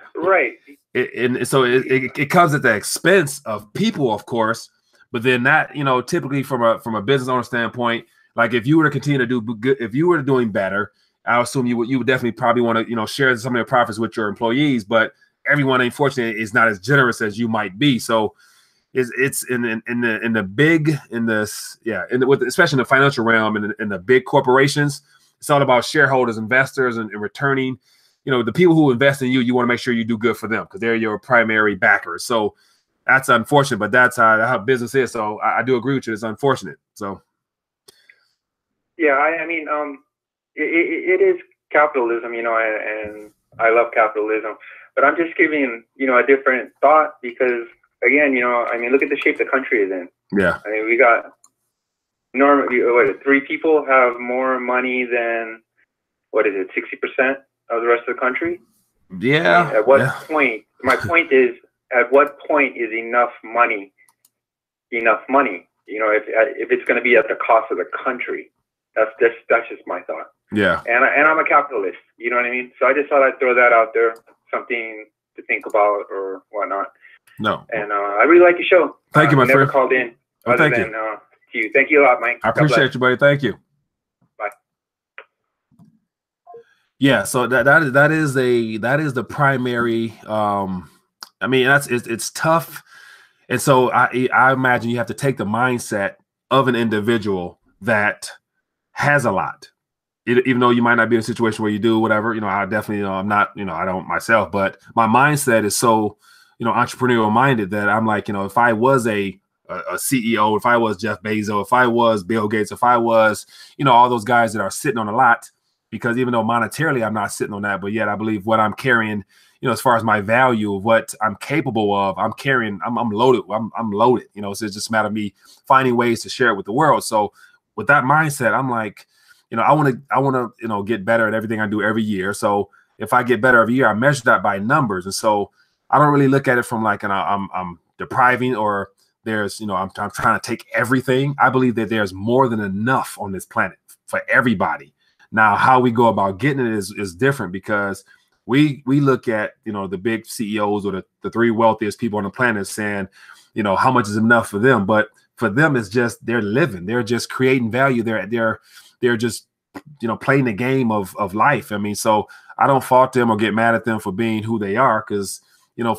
it comes at the expense of people, of course. But then that, you know, typically from a business owner standpoint, like if you were to continue to do good, if you were doing better, I assume you would definitely probably want to, you know, share some of your profits with your employees. But everyone, unfortunately, is not as generous as you might be. So it's especially in the financial realm and in the big corporations, it's all about shareholders, investors, and returning. You know, the people who invest in you, you want to make sure you do good for them because they're your primary backers. So that's unfortunate, but that's how business is. So I do agree with you. It's unfortunate. So yeah, I mean, it is capitalism, you know, and I love capitalism, but I'm just giving, you know, a different thought because, again, you know, I mean, look at the shape the country is in. Yeah. I mean, we got normally, 3 people have more money than, 60% of the rest of the country? Yeah. I mean, at what point, my point is, at what point is enough money? You know, if it's going to be at the cost of the country, that's just my thought. Yeah. And I'm a capitalist, you know what I mean? So I just thought I'd throw that out there, something to think about or whatnot. No. And I really like your show. Thank you, my friend. Never called in other than to you. Thank you a lot, Mike. I appreciate you, buddy. Thank you. Bye. Yeah, so that is the primary I mean, it's tough. And so I imagine you have to take the mindset of an individual that has a lot. Even though you might not be in a situation where you do whatever, I definitely, I'm not, I don't myself, but my mindset is so, entrepreneurial minded that I'm like, if I was a CEO, if I was Jeff Bezos, if I was Bill Gates, if I was, all those guys that are sitting on a lot, because even though monetarily I'm not sitting on that, but yet I believe what I'm carrying, as far as my value of what I'm capable of, I'm carrying, I'm loaded. I'm loaded, so it's just a matter of me finding ways to share it with the world. So with that mindset, I'm like, I want to, get better at everything I do every year. So if I get better every year, I measure that by numbers. And so I don't really look at it from like, I'm depriving or there's, I'm trying to take everything. I believe that there's more than enough on this planet for everybody. Now, how we go about getting it is different, because we look at, the big CEOs or the three wealthiest people on the planet saying, how much is enough for them. But for them, it's just they're living. They're just creating value. They're just, playing the game of life. I mean, so I don't fault them or get mad at them for being who they are. Because,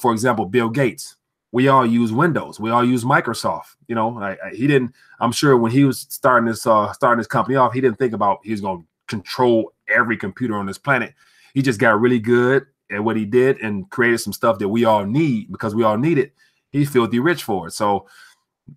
for example, Bill Gates, we all use Windows. We all use Microsoft. He didn't, I'm sure when he was starting his company off, he didn't think about he was going to control every computer on this planet. He just got really good at what he did and created some stuff that we all need because we all need it. He's filthy rich for it. So,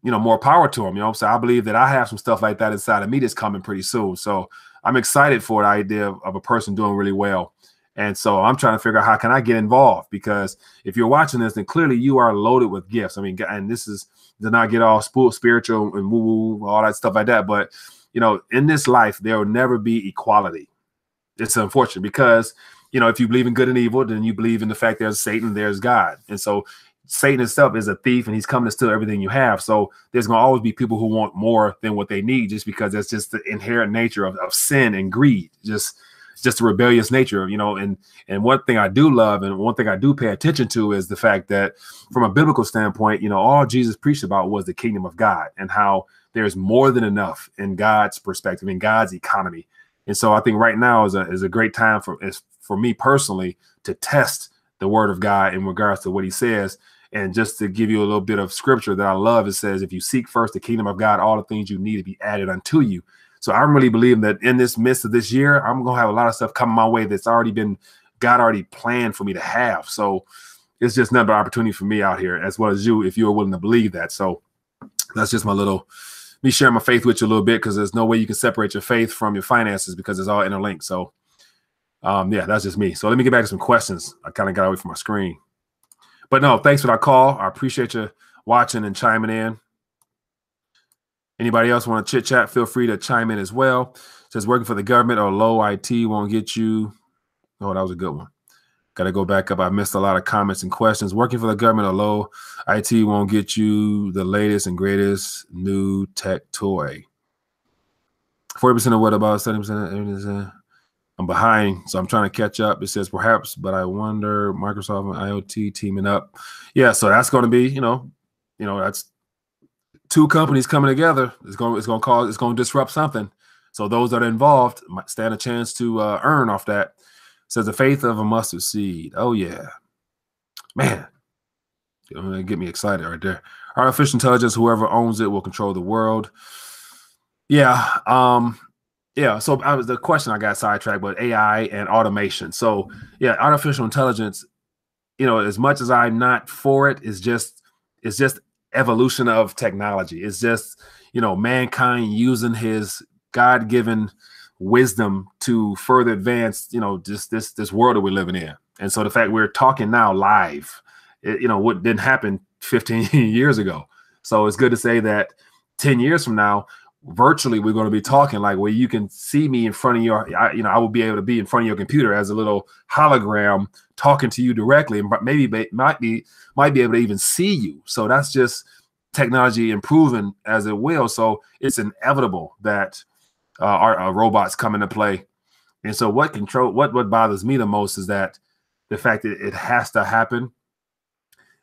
more power to him. So I believe that I have some stuff like that inside of me that's coming pretty soon. So I'm excited for the idea of a person doing really well. And so I'm trying to figure out how can I get involved, because if you're watching this, then clearly you are loaded with gifts. I mean, and this is to not get all spiritual and woo-woo, all that stuff like that. But, in this life, there will never be equality. It's unfortunate because, if you believe in good and evil, then you believe in the fact there's Satan, there's God. And so Satan himself is a thief and he's coming to steal everything you have. So there's going to always be people who want more than what they need, just because that's just the inherent nature of sin and greed, just the rebellious nature of, and one thing I do love and one thing I do pay attention to is the fact that from a biblical standpoint, all Jesus preached about was the kingdom of God and how there's more than enough in God's perspective, in God's economy. And so I think right now is a great time for me personally to test the word of God in regards to what he says. And just to give you a little bit of scripture that I love, it says, if you seek first the kingdom of God, all the things you need to be added unto you. So I'm really believing that in this midst of this year, I'm going to have a lot of stuff coming my way that's God already planned for me to have. So it's just another opportunity for me out here, as well as you, if you're willing to believe that. So that's just me sharing my faith with you a little bit, because there's no way you can separate your faith from your finances because it's all interlinked. So yeah, that's just me. So let me get back to some questions. I kind of got away from my screen. But no, thanks for that call. I appreciate you watching and chiming in. Anybody else want to chit chat? Feel free to chime in as well. It says working for the government or low IT won't get you. Oh, that was a good one. Got to go back up. I missed a lot of comments and questions. Working for the government or low IT won't get you the latest and greatest new tech toy. 40% of what about 70%? I'm behind, so I'm trying to catch up. It says perhaps, but I wonder Microsoft and IoT teaming up. Yeah, so that's going to be, that's two companies coming together. It's going to disrupt something. So those that are involved might stand a chance to earn off that. It says the faith of a mustard seed. Oh yeah, man, get me excited right there. Artificial intelligence, whoever owns it will control the world. Yeah. Yeah, so the question I got sidetracked, but AI and automation. So yeah, artificial intelligence, as much as I'm not for it, it's just evolution of technology. It's just, mankind using his God-given wisdom to further advance, just this world that we're living in. And so the fact we're talking now live, what didn't happen 15 years ago. So it's good to say that 10 years from now, virtually we're going to be talking like where you can see me in front of I will be able to be in front of your computer as a little hologram talking to you directly, and maybe might be able to even see you. So that's just technology improving as it will. So it's inevitable that our robots come into play. And so what bothers me the most is that the fact that it has to happen,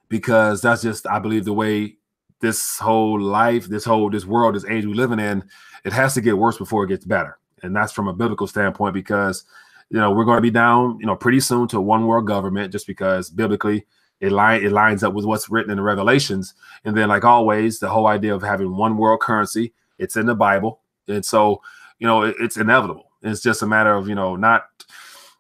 because that's just, I believe, the way this whole life, this world, this age we're living in, it has to get worse before it gets better. And that's from a biblical standpoint, because, we're going to be down, pretty soon to a one world government, just because biblically it lines up with what's written in the Revelations. And then, like always, the whole idea of having one world currency, it's in the Bible. And so, it's inevitable. It's just a matter of, not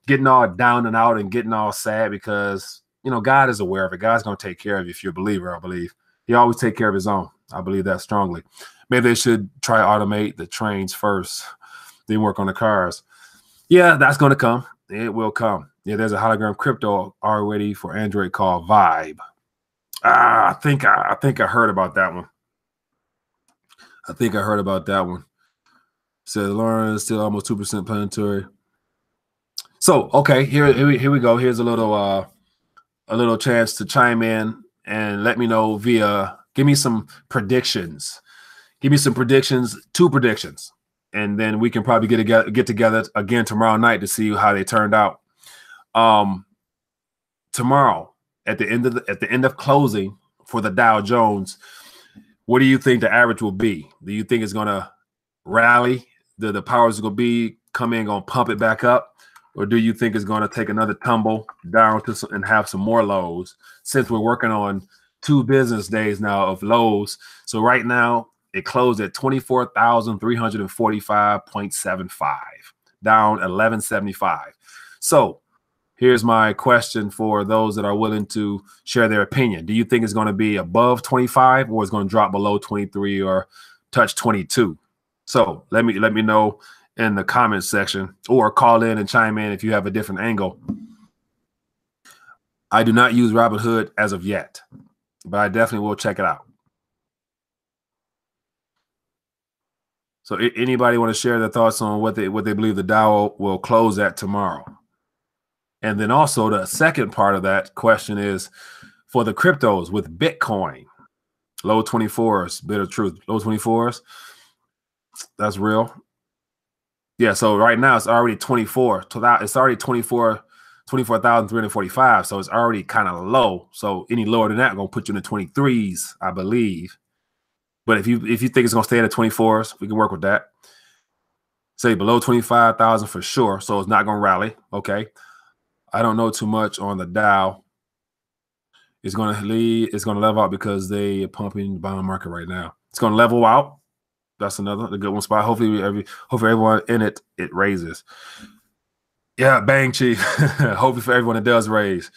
getting all down and out and getting all sad, because, God is aware of it. God's going to take care of you if you're a believer, I believe. He always take care of his own. I believe that strongly. Maybe they should try to automate the trains first, then work on the cars. Yeah, that's going to come. It will come. Yeah, there's a hologram crypto already for Android called Vibe. I think I heard about that one. Said Lauren is still almost 2% planetary. So okay, here we go. Here's a little chance to chime in and let me know give me some predictions. Give me some predictions, 2 predictions, and then we can probably get together again tomorrow night to see how they turned out. Tomorrow at the end of closing for the Dow Jones, what do you think the average will be? Do you think it's going to rally? The powers going to come in, going to pump it back up, or do you think it's going to take another tumble down and have some more lows? Since we're working on 2 business days now of lows, so right now it closed at 24,345.75, down 1175. So here's my question for those that are willing to share their opinion. Do you think it's going to be above 25, or it's going to drop below 23 or touch 22? So let me know in the comments section, or call in and chime in if you have a different angle. I do not use Robinhood as of yet, but I definitely will check it out. So anybody want to share their thoughts on what they believe the Dow will close at tomorrow? And then also the second part of that question is for the cryptos with Bitcoin, low 24s, bit of truth, low 24s. That's real. Yeah. So right now it's already 24. It's already 24,345. So it's already kind of low. So any lower than that going to put you in the 23s, I believe. But if you think it's going to stay at the 24s, we can work with that. Say below 25,000 for sure. So it's not going to rally. Okay. I don't know too much on the Dow. It's going to level out because they are pumping the bond market right now. It's going to level out. That's a good one spot. Hopefully everyone in it raises. Yeah, bang, Chief. Hopefully for everyone it does raise.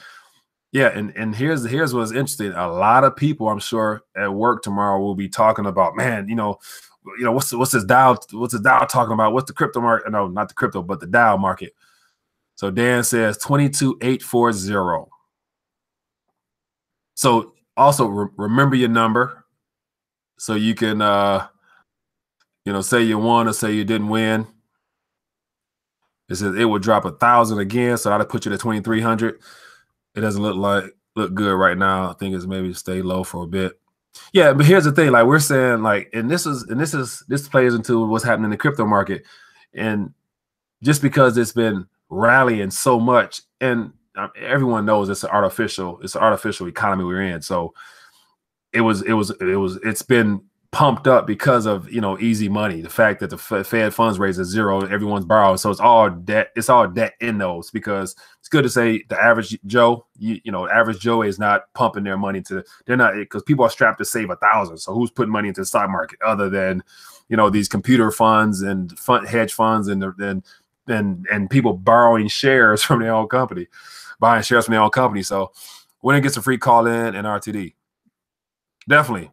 Yeah, and here's what's interesting. A lot of people, I'm sure, at work tomorrow will be talking about, man, what's this Dow talking about? What's the crypto market? No, not the crypto, but the Dow market. So Dan says 22,840. So also remember your number, so you can say you won or say you didn't win. It says it would drop 1,000 again, so that'll put you to 2,300. It doesn't look good right now. I think it's maybe stay low for a bit. Yeah, but here's the thing: like we're saying, like, and this plays into what's happening in the crypto market, and just because it's been rallying so much, and everyone knows it's an artificial economy we're in. So it's been pumped up because of easy money, the fact that the Fed funds rate is 0, everyone's borrowing, so it's all debt in those, because it's good to say the average Joe, average Joe is not pumping their money because people are strapped to save 1,000. So who's putting money into the stock market other than these computer funds and hedge funds and people borrowing shares from their own company, buying shares from their own company. So winner gets a free call in and RTD. Definitely.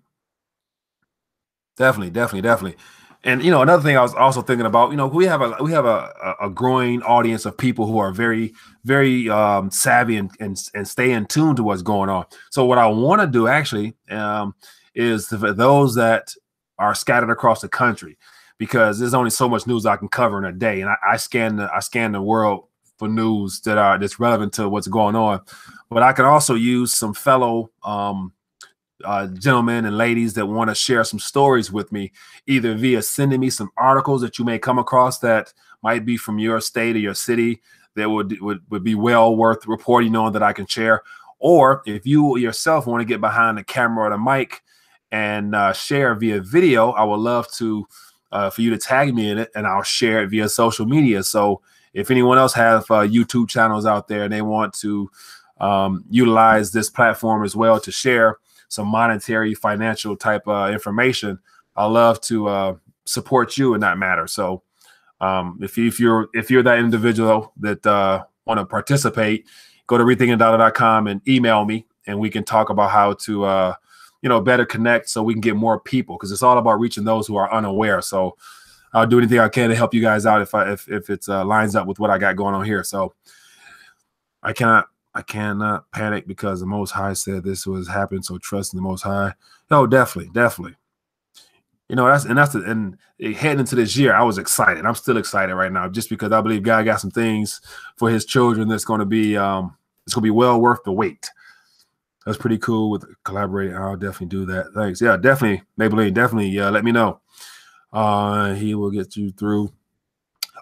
And another thing I was also thinking about, we have a growing audience of people who are very, very savvy and stay in tune to what's going on. So what I want to do actually is for those that are scattered across the country, because there's only so much news I can cover in a day, and I scan the world for news that's relevant to what's going on. But I can also use some fellow gentlemen and ladies that want to share some stories with me, either via sending me some articles that you may come across that might be from your state or your city that would be well worth reporting on, that I can share. Or if you yourself want to get behind the camera or the mic and share via video, I would love to for you to tag me in it, and I'll share it via social media. So if anyone else has YouTube channels out there and they want to utilize this platform as well to share some monetary, financial type information, I love to support you in that matter. So if you're that individual that want to participate, go to rethinkingdollar.com and email me, and we can talk about how to better connect so we can get more people, because it's all about reaching those who are unaware. So I'll do anything I can to help you guys out if it lines up with what I got going on here. So I cannot panic because the Most High said this was happening. So trust in the Most High. No, definitely. And heading into this year, I was excited. I'm still excited right now, just because I believe God got some things for His children that's going to be well worth the wait. That's pretty cool with collaborating. I'll definitely do that. Thanks. Yeah, definitely, Maybelline. Definitely. Let me know. He will get you through.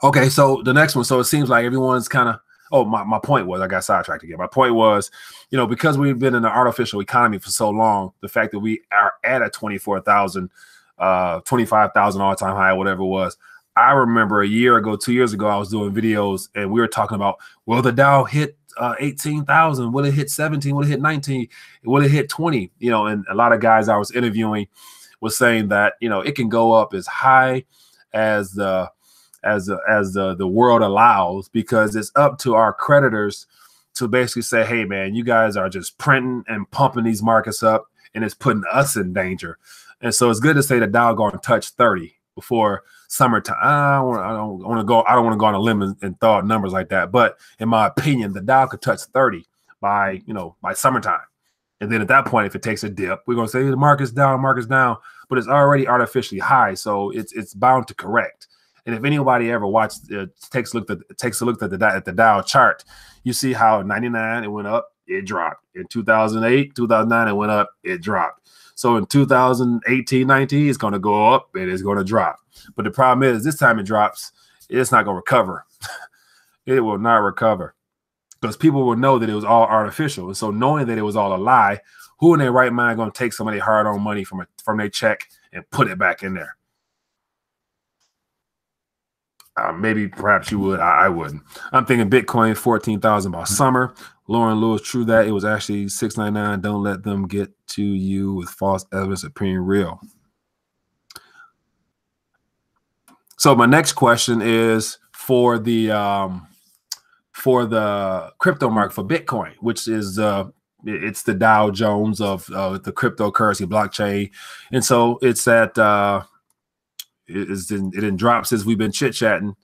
Okay, so the next one. So it seems like everyone's kind of. Oh, my point was, I got sidetracked again. My point was, because we've been in the artificial economy for so long, the fact that we are at a 25,000 all-time high, whatever it was. I remember a year ago, 2 years ago, I was doing videos and we were talking about, will the Dow hit 18,000? Will it hit 17? Will it hit 19? Will it hit 20? And a lot of guys I was interviewing was saying that, it can go up as high as the world allows, because it's up to our creditors to basically say, hey, man, you guys are just printing and pumping these markets up, and it's putting us in danger. And so it's good to say the Dow going to touch 30 before summertime. I don't want to go on a limb and throw out numbers like that. But in my opinion, the Dow could touch 30 by summertime. And then at that point, if it takes a dip, we're going to say the market's down, but it's already artificially high. So it's bound to correct. And if anybody ever takes a look at the Dow chart, you see how in 99 it went up, it dropped. In 2008, 2009 it went up, it dropped. So in 2018, 19, it's going to go up and it's going to drop. But the problem is, this time it drops, it's not going to recover. It will not recover, because people will know that it was all artificial. And so knowing that it was all a lie, who in their right mind going to take some of their hard-earned money from their check and put it back in there? Maybe perhaps you would. I wouldn't. I'm thinking Bitcoin 14,000 by summer. Lauren Lewis, true that. It was actually 699. Don't let them get to you with false evidence appearing real. So my next question is for the crypto market for Bitcoin, which is it's the Dow Jones of the cryptocurrency blockchain, and so it's at it didn't drop since we've been chit chatting.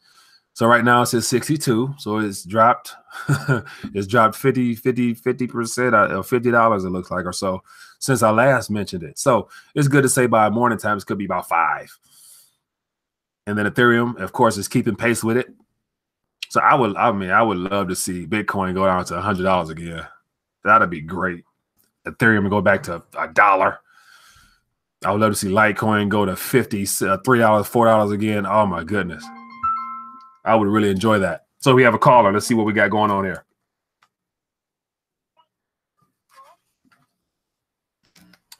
So right now it says 62. So it's dropped. It's dropped 50% or $50 it looks like, or so, since I last mentioned it. So it's good to say by morning time, it could be about 5. And then Ethereum, of course, is keeping pace with it. So I would love to see Bitcoin go down to $100 again. That'd be great. Ethereum go back to $1. I would love to see Litecoin go to $3, $4 again. Oh my goodness. I would really enjoy that. So we have a caller. Let's see what we got going on here.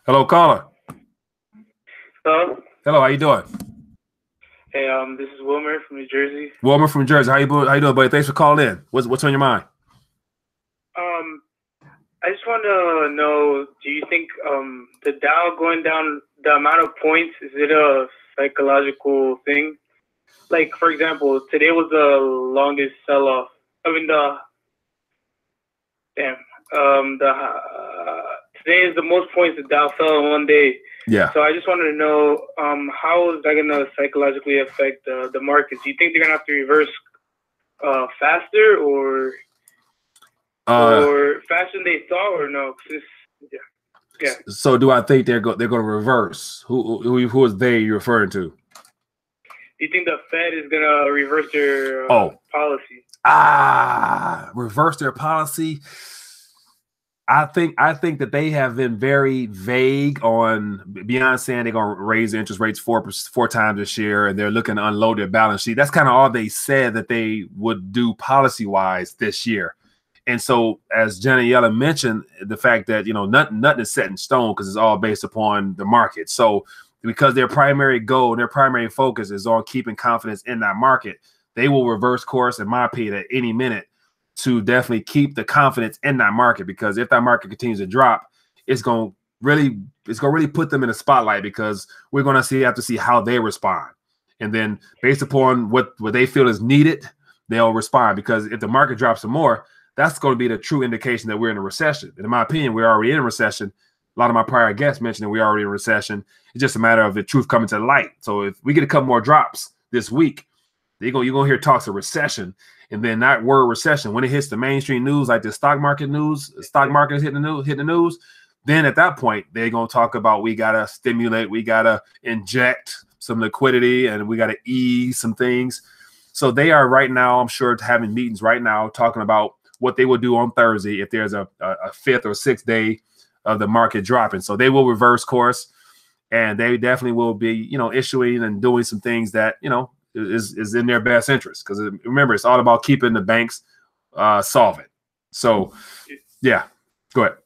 Hello, caller. Hello. Hello, how you doing? Hey, this is Wilmer from New Jersey. Wilmer from New Jersey. How you doing, buddy? Thanks for calling in. What's on your mind? I just want to know, do you think the Dow going down, the amount of points, is it a psychological thing? Like, for example, today was the longest sell-off. I mean, today is the most points the Dow fell in one day. Yeah. So I just wanted to know, how is that going to psychologically affect the markets? Do you think they're going to have to reverse faster or faster than they thought, or no? Yeah. So do I think they're going to reverse? Who is they you're referring to? Do you think the Fed is going to reverse their policy? Reverse their policy? I think that they have been very vague on beyond saying they're going to raise the interest rates four times this year, and they're looking to unload their balance sheet. That's kind of all they said that they would do policy-wise this year. And so, as Jenny Yellen mentioned, the fact that, nothing is set in stone because it's all based upon the market. So because their primary goal and their primary focus is on keeping confidence in that market, they will reverse course, in my opinion, at any minute to definitely keep the confidence in that market, because if that market continues to drop, it's going to really put them in a spotlight, because we're going to have to see how they respond. And then based upon what they feel is needed, they'll respond. Because if the market drops some more, that's going to be the true indication that we're in a recession. And in my opinion, we're already in a recession. A lot of my prior guests mentioned that we're already in a recession. It's just a matter of the truth coming to the light. So if we get a couple more drops this week, you're going to hear talks of recession. And then that word recession, when it hits the mainstream news, like the stock market news, the stock market is hitting the news, then at that point, they're going to talk about, we got to stimulate, we got to inject some liquidity, and we got to ease some things. So they are right now, I'm sure, having meetings right now talking about what they will do on Thursday if there's a fifth or sixth day of the market dropping. So they will reverse course, and they definitely will be, issuing and doing some things that, is in their best interest. Because remember, it's all about keeping the banks solvent. So, yeah, go ahead.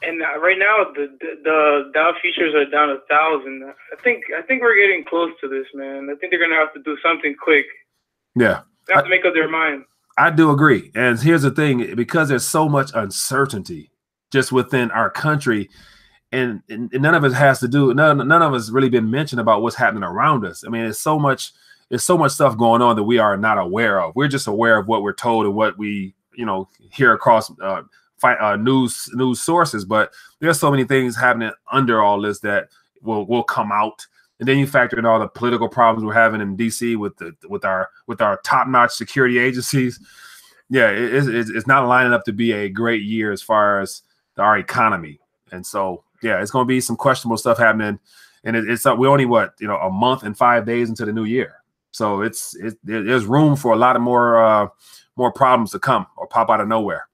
And right now the Dow futures are down 1,000. I think we're getting close to this, man. I think they're gonna have to do something quick. Yeah, they have to make up their mind. I do agree. And here's the thing, because there's so much uncertainty just within our country, and none of it has to do, none of us really been mentioned about what's happening around us. I mean, there's so much stuff going on that we are not aware of. We're just aware of what we're told and what we, hear across news sources. But there's so many things happening under all this that will come out. And then you factor in all the political problems we're having in DC with our top-notch security agencies. Yeah, it's not lining up to be a great year as far as our economy. And so, yeah, it's going to be some questionable stuff happening. And we're only a month and 5 days into the new year. So there's room for a lot of more problems to come or pop out of nowhere.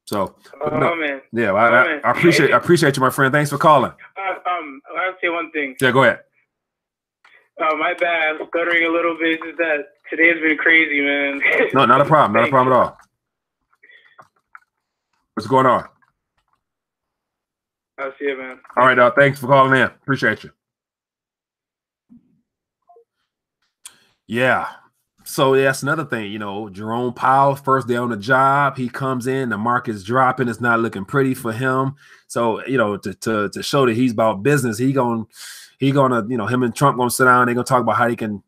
So, man. Yeah, I appreciate you, my friend. Thanks for calling. I have to say one thing. Yeah, go ahead. My bad. I'm stuttering a little bit. It's just that today has been crazy, man. No, not a problem. Not a problem at all. What's going on? I'll see you, man. All right, dog. Thanks for calling in. Appreciate you. Yeah. So that's another thing, Jerome Powell, first day on the job, he comes in, the market's dropping, it's not looking pretty for him. So, to show that he's about business, he gonna, him and Trump gonna sit down, they're gonna talk about how he can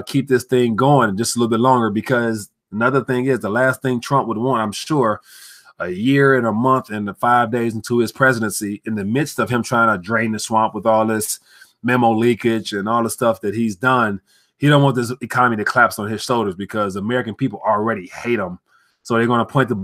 keep this thing going just a little bit longer. Because another thing is, the last thing Trump would want, I'm sure, a year and a month and 5 days into his presidency, in the midst of him trying to drain the swamp with all this memo leakage and all the stuff that he's done, he don't want this economy to collapse on his shoulders, because American people already hate him. So they're going to point the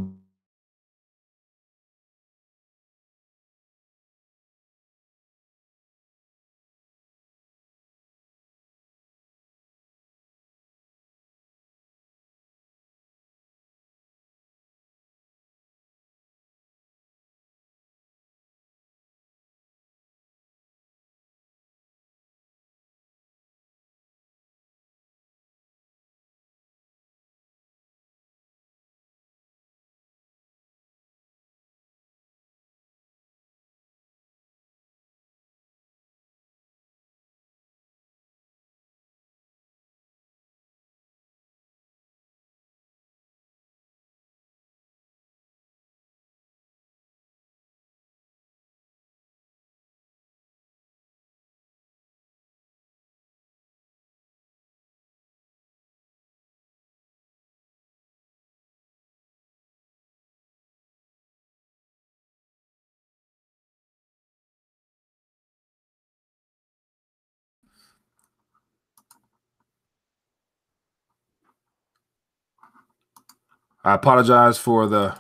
I apologize for the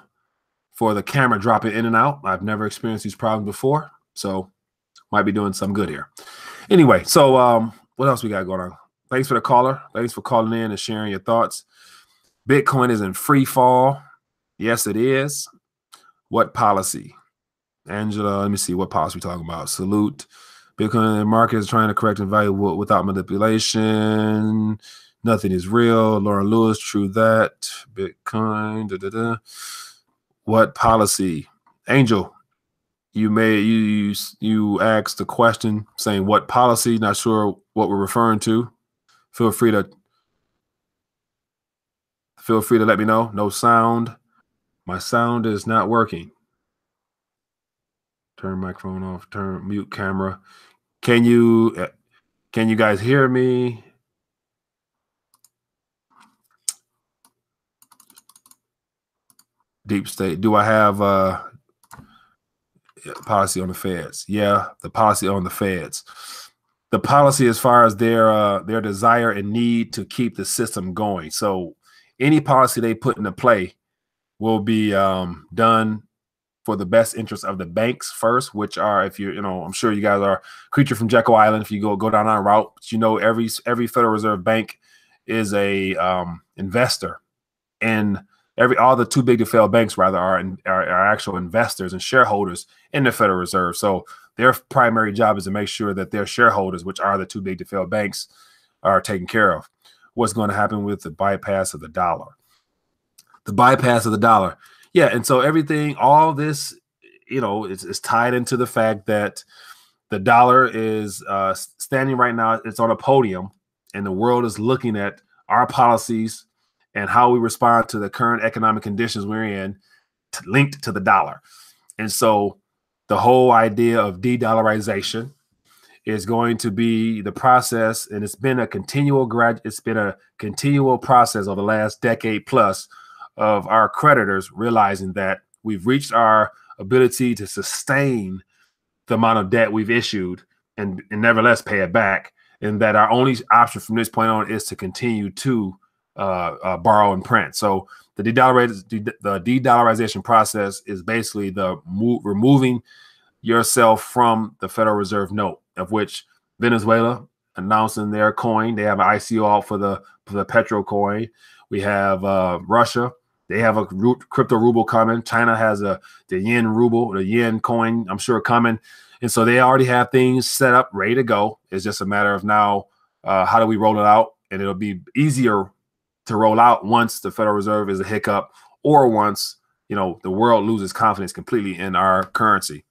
camera dropping in and out. I've never experienced these problems before, so might be doing some good here. Anyway, so what else we got going on? Thanks for the caller. Thanks for calling in and sharing your thoughts. Bitcoin is in free fall. Yes, it is. What policy? Angela, let me see. What policy we talking about? Salute. Bitcoin market is trying to correct in value without manipulation. Nothing is real. Lauren Lewis, true that. Bitcoin, What policy? Angel, you asked the question saying what policy, not sure what we're referring to. Feel free to Feel free to let me know. No sound. My sound is not working. Turn microphone off. Turn mute camera. Can you guys hear me? Deep state. Do I have policy on the feds? Yeah, the policy on the feds. The policy as far as their desire and need to keep the system going. So any policy they put into play will be done for the best interest of the banks first, which are, if you know, I'm sure you guys are creature from Jekyll Island. If you go down our route, you know, every Federal Reserve bank is a investor, and all the too big to fail banks rather are actual investors and shareholders in the Federal Reserve. So their primary job is to make sure that their shareholders, which are the too big to fail banks, are taken care of. What's going to happen with the bypass of the dollar? The bypass of the dollar. Yeah, and so everything, all this, you know, is tied into the fact that the dollar is standing right now. It's on a podium, and the world is looking at our policies and how we respond to the current economic conditions we're in, linked to the dollar. And so the whole idea of de-dollarization is going to be the process, and it's been a continual process over the last decade plus of our creditors realizing that we've reached our ability to sustain the amount of debt we've issued and nevertheless pay it back, and that our only option from this point on is to continue to borrow and print. So the de-dollarization process is basically the removing yourself from the Federal Reserve note, of which Venezuela announcing their coin. They have an ICO out for the petro coin. We have Russia. They have a crypto ruble coming. China has the yen ruble, the yen coin, I'm sure, coming. And so they already have things set up, ready to go. It's just a matter of now, how do we roll it out? And it'll be easier to roll out once the Federal Reserve is a hiccup, or once, you know, the world loses confidence completely in our currency.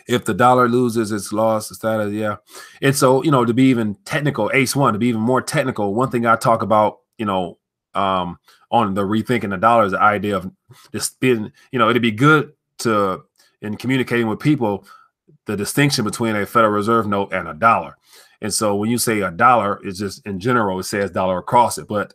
If the dollar loses its loss, status, yeah. And so, you know, to be even technical, to be even more technical, one thing I talk about, you know, on the rethinking the dollar is the idea of just being, you know, it'd be good to, in communicating with people, the distinction between a Federal Reserve note and a dollar. And so when you say a dollar, it's just in general, it says dollar across it, but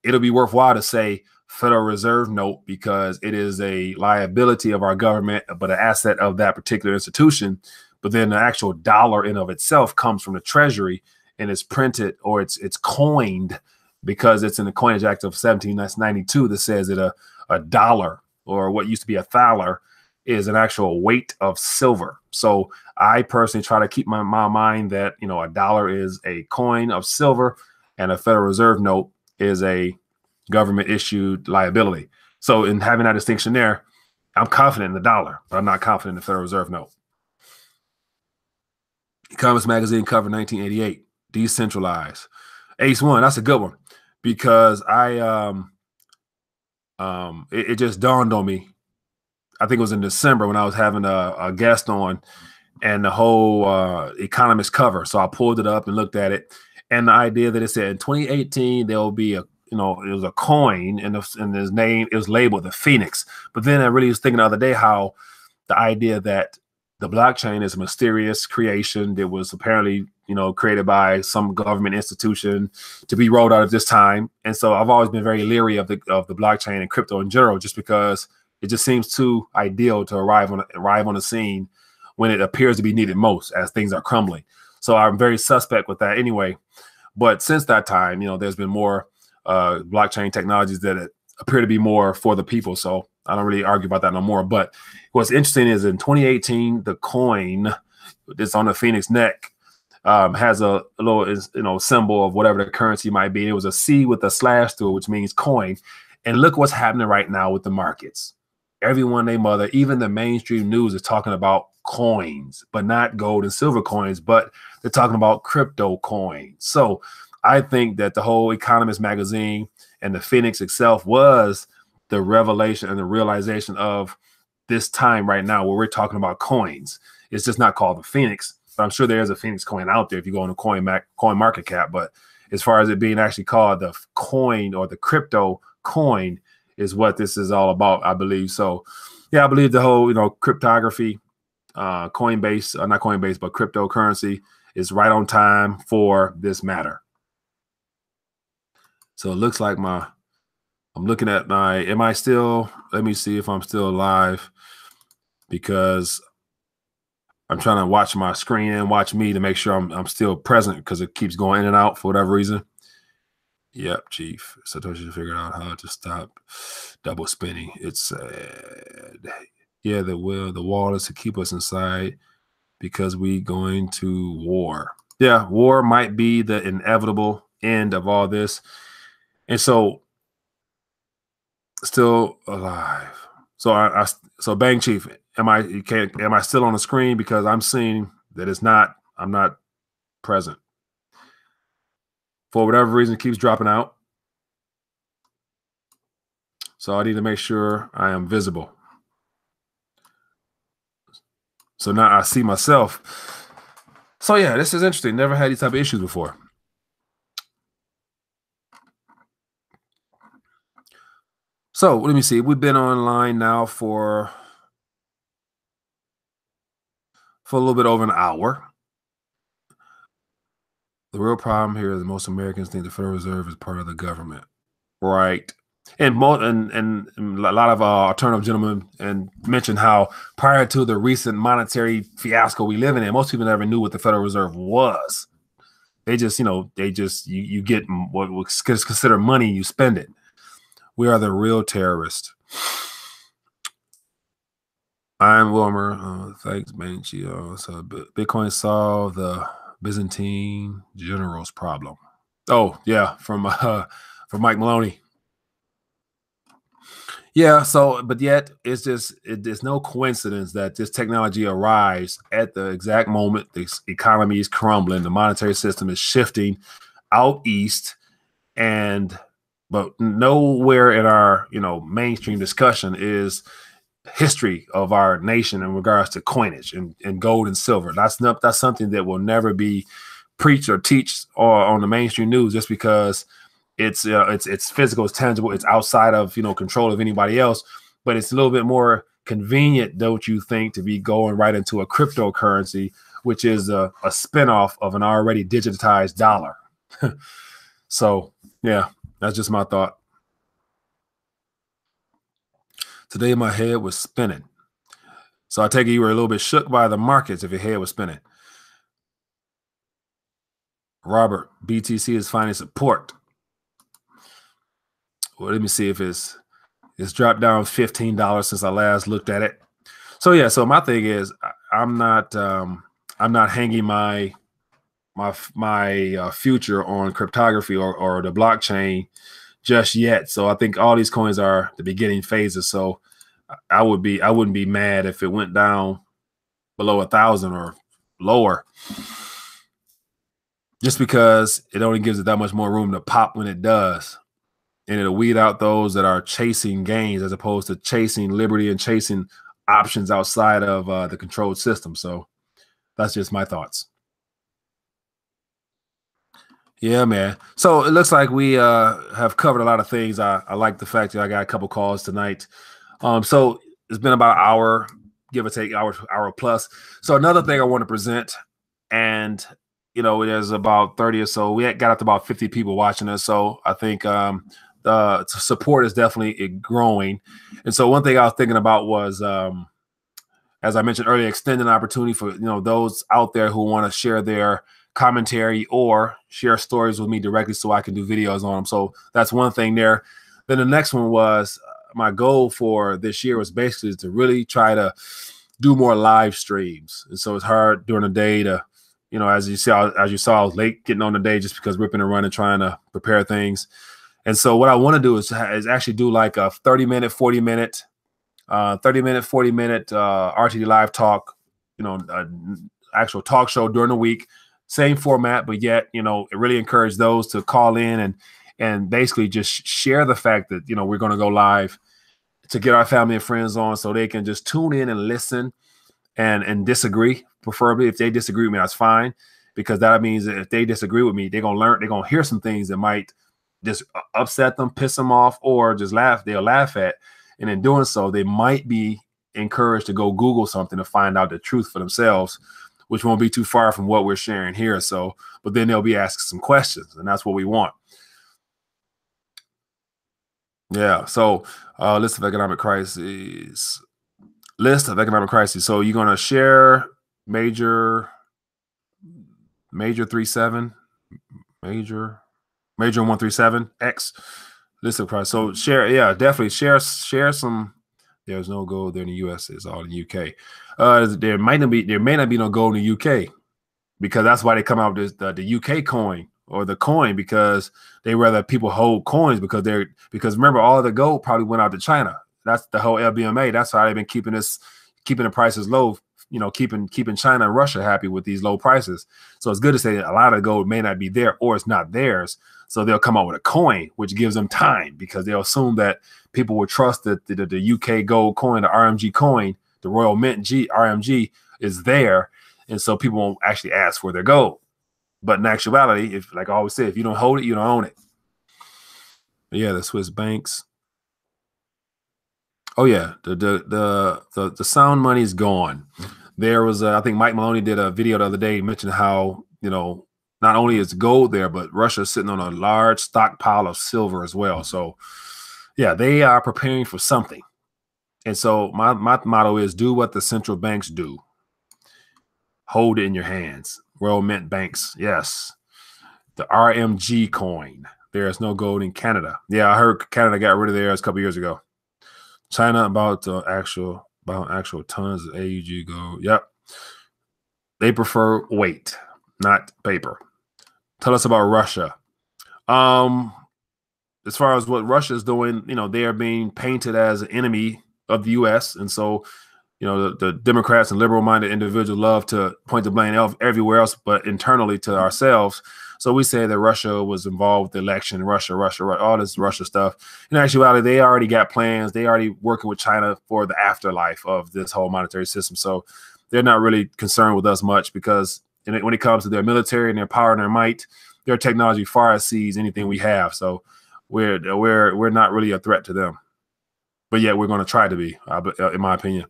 it'll be worthwhile to say Federal Reserve note because it is a liability of our government, but an asset of that particular institution. But then the actual dollar in of itself comes from the Treasury and it's printed, or it's coined, because it's in the Coinage Act of 1792 that says that a dollar, or what used to be a thaler, is an actual weight of silver. So I personally try to keep my mind that, you know, a dollar is a coin of silver and a Federal Reserve note is a government issued liability. So in having that distinction there, I'm confident in the dollar, but I'm not confident in the Federal Reserve note. Economist Magazine cover 1988, decentralized. Ace One, that's a good one, because it just dawned on me. I think it was in December when I was having a guest on, and the whole Economist cover. So I pulled it up and looked at it, and the idea that it said in 2018 there will be a, you know, it was a coin, and his name, it was labeled the Phoenix. But then I really was thinking the other day how the idea that the blockchain is a mysterious creation that was apparently, you know, created by some government institution to be rolled out at this time. And so I've always been very leery of the blockchain and crypto in general, just because it just seems too ideal to arrive on the scene when it appears to be needed most, as things are crumbling. So I'm very suspect with that anyway. But since that time, you know, there's been more blockchain technologies that appear to be more for the people. So I don't really argue about that no more. But what's interesting is in 2018, the coin that's on the Phoenix neck has a little, you know, symbol of whatever the currency might be. It was a C with a slash through it, which means coin. And look what's happening right now with the markets. Everyone, they mother, even the mainstream news is talking about coins, but not gold and silver coins, but they're talking about crypto coins. So I think that the whole Economist magazine and the Phoenix itself was the revelation and the realization of this time right now where we're talking about coins. It's just not called the Phoenix, but I'm sure there is a Phoenix coin out there if you go on a coin market cap, but as far as it being actually called the coin or the crypto coin is what this is all about, I believe. So, yeah, I believe the whole, cryptography, Coinbase, not Coinbase, but cryptocurrency is right on time for this matter. So it looks like I'm looking at am I still, let me see if I'm still live, because I'm trying to watch my screen and watch me to make sure I'm still present, because it keeps going in and out for whatever reason. Yep, Chief. Satoshi figured out how to stop double spinning. It's sad. Yeah, the wall is to keep us inside because we going to war. Yeah, war might be the inevitable end of all this. And so, still alive. So so Bang Chief, am I still on the screen? Because I'm seeing that I'm not present. For whatever reason, it keeps dropping out. So I need to make sure I am visible. So now I see myself. So yeah, this is interesting. Never had these type of issues before. So let me see. We've been online now for a little bit over an hour. The real problem here is most Americans think the Federal Reserve is part of the government, right? And a lot of alternative gentlemen and mentioned how prior to the recent monetary fiasco we live in, most people never knew what the Federal Reserve was. They just, you get what was considered money, you spend it. We are the real terrorists. I'm Wilmer. Thanks, Banshee. So Bitcoin solved the Byzantine generals problem. Oh yeah, from Mike Maloney. Yeah, so, but yet it's no coincidence that this technology arrives at the exact moment the economy is crumbling, the monetary system is shifting out east, but nowhere in our mainstream discussion is history of our nation in regards to coinage and gold and silver. That's something that will never be preached or teach or on the mainstream news, just because it's physical, it's tangible, it's outside of control of anybody else. But it's a little bit more convenient, don't you think, to be going right into a cryptocurrency, which is a spinoff of an already digitized dollar. So yeah, that's just my thought. Today my head was spinning. So I take it you were a little bit shook by the markets if your head was spinning. Robert, BTC is finding support. Well, let me see if it's dropped down $15 since I last looked at it. So yeah, so my thing is I'm not hanging my future on cryptography or the blockchain just yet. So I think all these coins are the beginning phases. So I wouldn't be mad if it went down below 1,000 or lower, just because it only gives it that much more room to pop when it does. And it'll weed out those that are chasing gains as opposed to chasing liberty and chasing options outside of the controlled system. So that's just my thoughts. Yeah, man. So it looks like we have covered a lot of things. I like the fact that I got a couple calls tonight. So it's been about an hour, give or take, hour plus. So another thing I want to present, and there's about 30 or so. We got up to about 50 people watching us. So I think the support is definitely growing. And so one thing I was thinking about was, as I mentioned earlier, extending an opportunity for those out there who want to share their commentary or share stories with me directly so I can do videos on them. So that's one thing there. Then the next one was my goal for this year was basically to really try to do more live streams. And so it's hard during the day to, as you saw, I was late getting on the day just because ripping and running, trying to prepare things. And so what I want to do is actually do like a 30-minute, 40-minute, 40-minute RTD Live Talk, actual talk show during the week. Same format, but yet, it really encouraged those to call in and basically just share the fact that, we're going to go live, to get our family and friends on so they can just tune in and listen and disagree. Preferably, if they disagree with me, that's fine. because that means that if they disagree with me, they're gonna hear some things that might just upset them, piss them off, or just they'll laugh at. And in doing so, they might be encouraged to go Google something to find out the truth for themselves, which won't be too far from what we're sharing here. So, but then they'll be asking some questions, and that's what we want. Yeah. So, list of economic crises. So you're gonna share major 37, major 137 X list of crises. So share, yeah, definitely share some. There's no gold there in the US. It's all in the UK. There may not be no gold in the UK, because that's why they come out with the UK coin or the coin, because they rather people hold coins because remember, all of the gold probably went out to China. That's the whole LBMA. That's how they've been keeping the prices low, keeping China and Russia happy with these low prices. So it's good to say that a lot of gold may not be there, or it's not theirs. So they'll come out with a coin, which gives them time, because they'll assume that people will trust that the UK gold coin, the RMG coin, the Royal Mint RMG is there. And so people won't actually ask for their gold. But in actuality, if, like I always say, if you don't hold it, you don't own it. But yeah, the Swiss banks. Oh yeah, the sound money is gone. There was I think Mike Maloney did a video the other day mentioning how, not only is gold there, but Russia's sitting on a large stockpile of silver as well. So yeah, they are preparing for something. And so my motto is, do what the central banks do. Hold it in your hands. Royal Mint banks, yes. The RMG coin. There is no gold in Canada. Yeah, I heard Canada got rid of theirs a couple years ago. China about actual tons of AUG gold. Yep. They prefer weight, not paper. Tell us about Russia. As far as what Russia is doing, they are being painted as an enemy of the U.S. And so, the Democrats and liberal-minded individuals love to point the blame everywhere else, but internally to ourselves. So we say that Russia was involved with the election, Russia, all this Russia stuff. In actuality, they already got plans. They already working with China for the afterlife of this whole monetary system. So they're not really concerned with us much, because when it comes to their military and their power and their might, their technology far exceeds anything we have. So we're not really a threat to them. But yet we're going to try to be, in my opinion.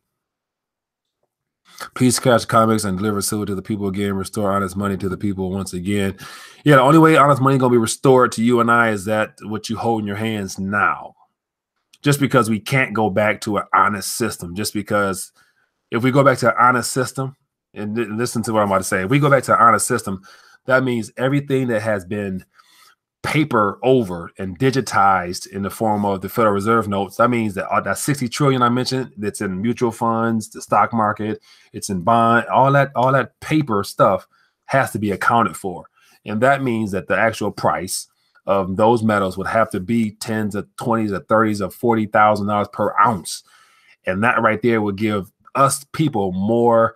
Please catch comics and deliver silver to the people again. Restore honest money to the people once again. Yeah, the only way honest money is going to be restored to you and I is that what you hold in your hands now. Just because we can't go back to an honest system. Just because if we go back to an honest system, and listen to what I'm about to say. If we go back to an honest system, that means everything that has been paper over and digitized in the form of the Federal Reserve notes, that means that that 60 trillion I mentioned, that's in mutual funds, the stock market, it's in bond, all that paper stuff has to be accounted for. And that means that the actual price of those metals would have to be tens of 20s or 30s or $40,000 per ounce. And that right there would give us people more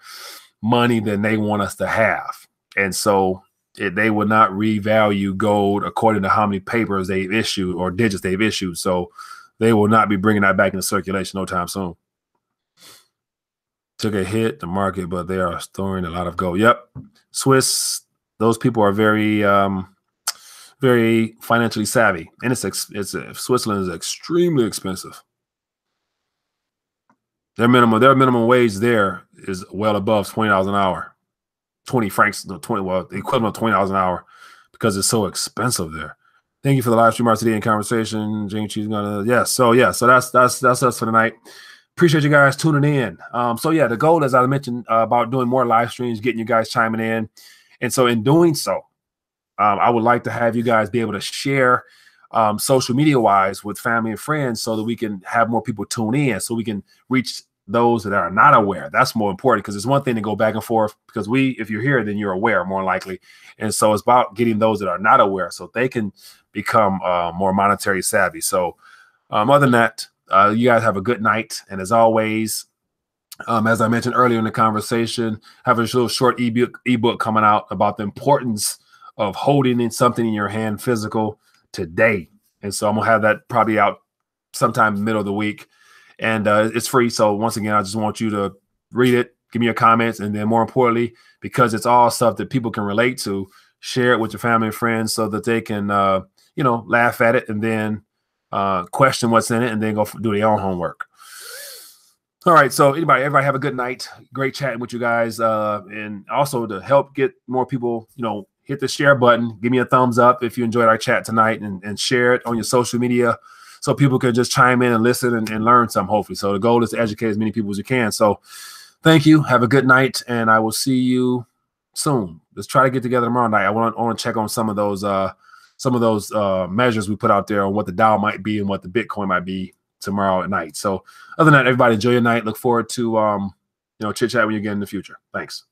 money than they want us to have. And so they would not revalue gold according to how many papers they've issued or digits they've issued. So they will not be bringing that back into circulation no time soon. Took a hit, the market, but they are storing a lot of gold. Yep. Swiss, those people are very, very financially savvy. And Switzerland is extremely expensive. Their minimum wage there is well above $20 an hour. 20 francs, the equivalent of $20 an hour, because it's so expensive there. Thank you for the live stream RTD and conversation. James Cheese gonna so that's us for tonight. Appreciate you guys tuning in. So yeah, the goal, as I mentioned, about doing more live streams, getting you guys chiming in, and so in doing so, I would like to have you guys be able to share social media wise with family and friends, so that we can have more people tune in, so we can reach those that are not aware. That's more important, because it's one thing to go back and forth, because if you're here, then you're aware more likely. And so it's about getting those that are not aware so they can become more monetary savvy. So other than that, you guys have a good night. And as always, as I mentioned earlier in the conversation, have a little short ebook coming out about the importance of holding in something in your hand physical today. And so I'm gonna have that probably out sometime in the middle of the week. And it's free. So once again, I just want you to read it, give me your comments, and then more importantly, because it's all stuff that people can relate to, share it with your family and friends so that they can, you know, laugh at it and then question what's in it and then go do their own homework. All right, so everybody have a good night. Great chatting with you guys, and also to help get more people, you know, hit the share button. Give me a thumbs up if you enjoyed our chat tonight, and share it on your social media so people can just chime in and listen and learn something, hopefully. So the goal is to educate as many people as you can. So thank you. Have a good night, and I will see you soon. Let's try to get together tomorrow night. I want to check on some of those measures we put out there on what the Dow might be and what the Bitcoin might be tomorrow at night. So other than that, everybody enjoy your night. Look forward to you know, chit chat with you again in the future. Thanks.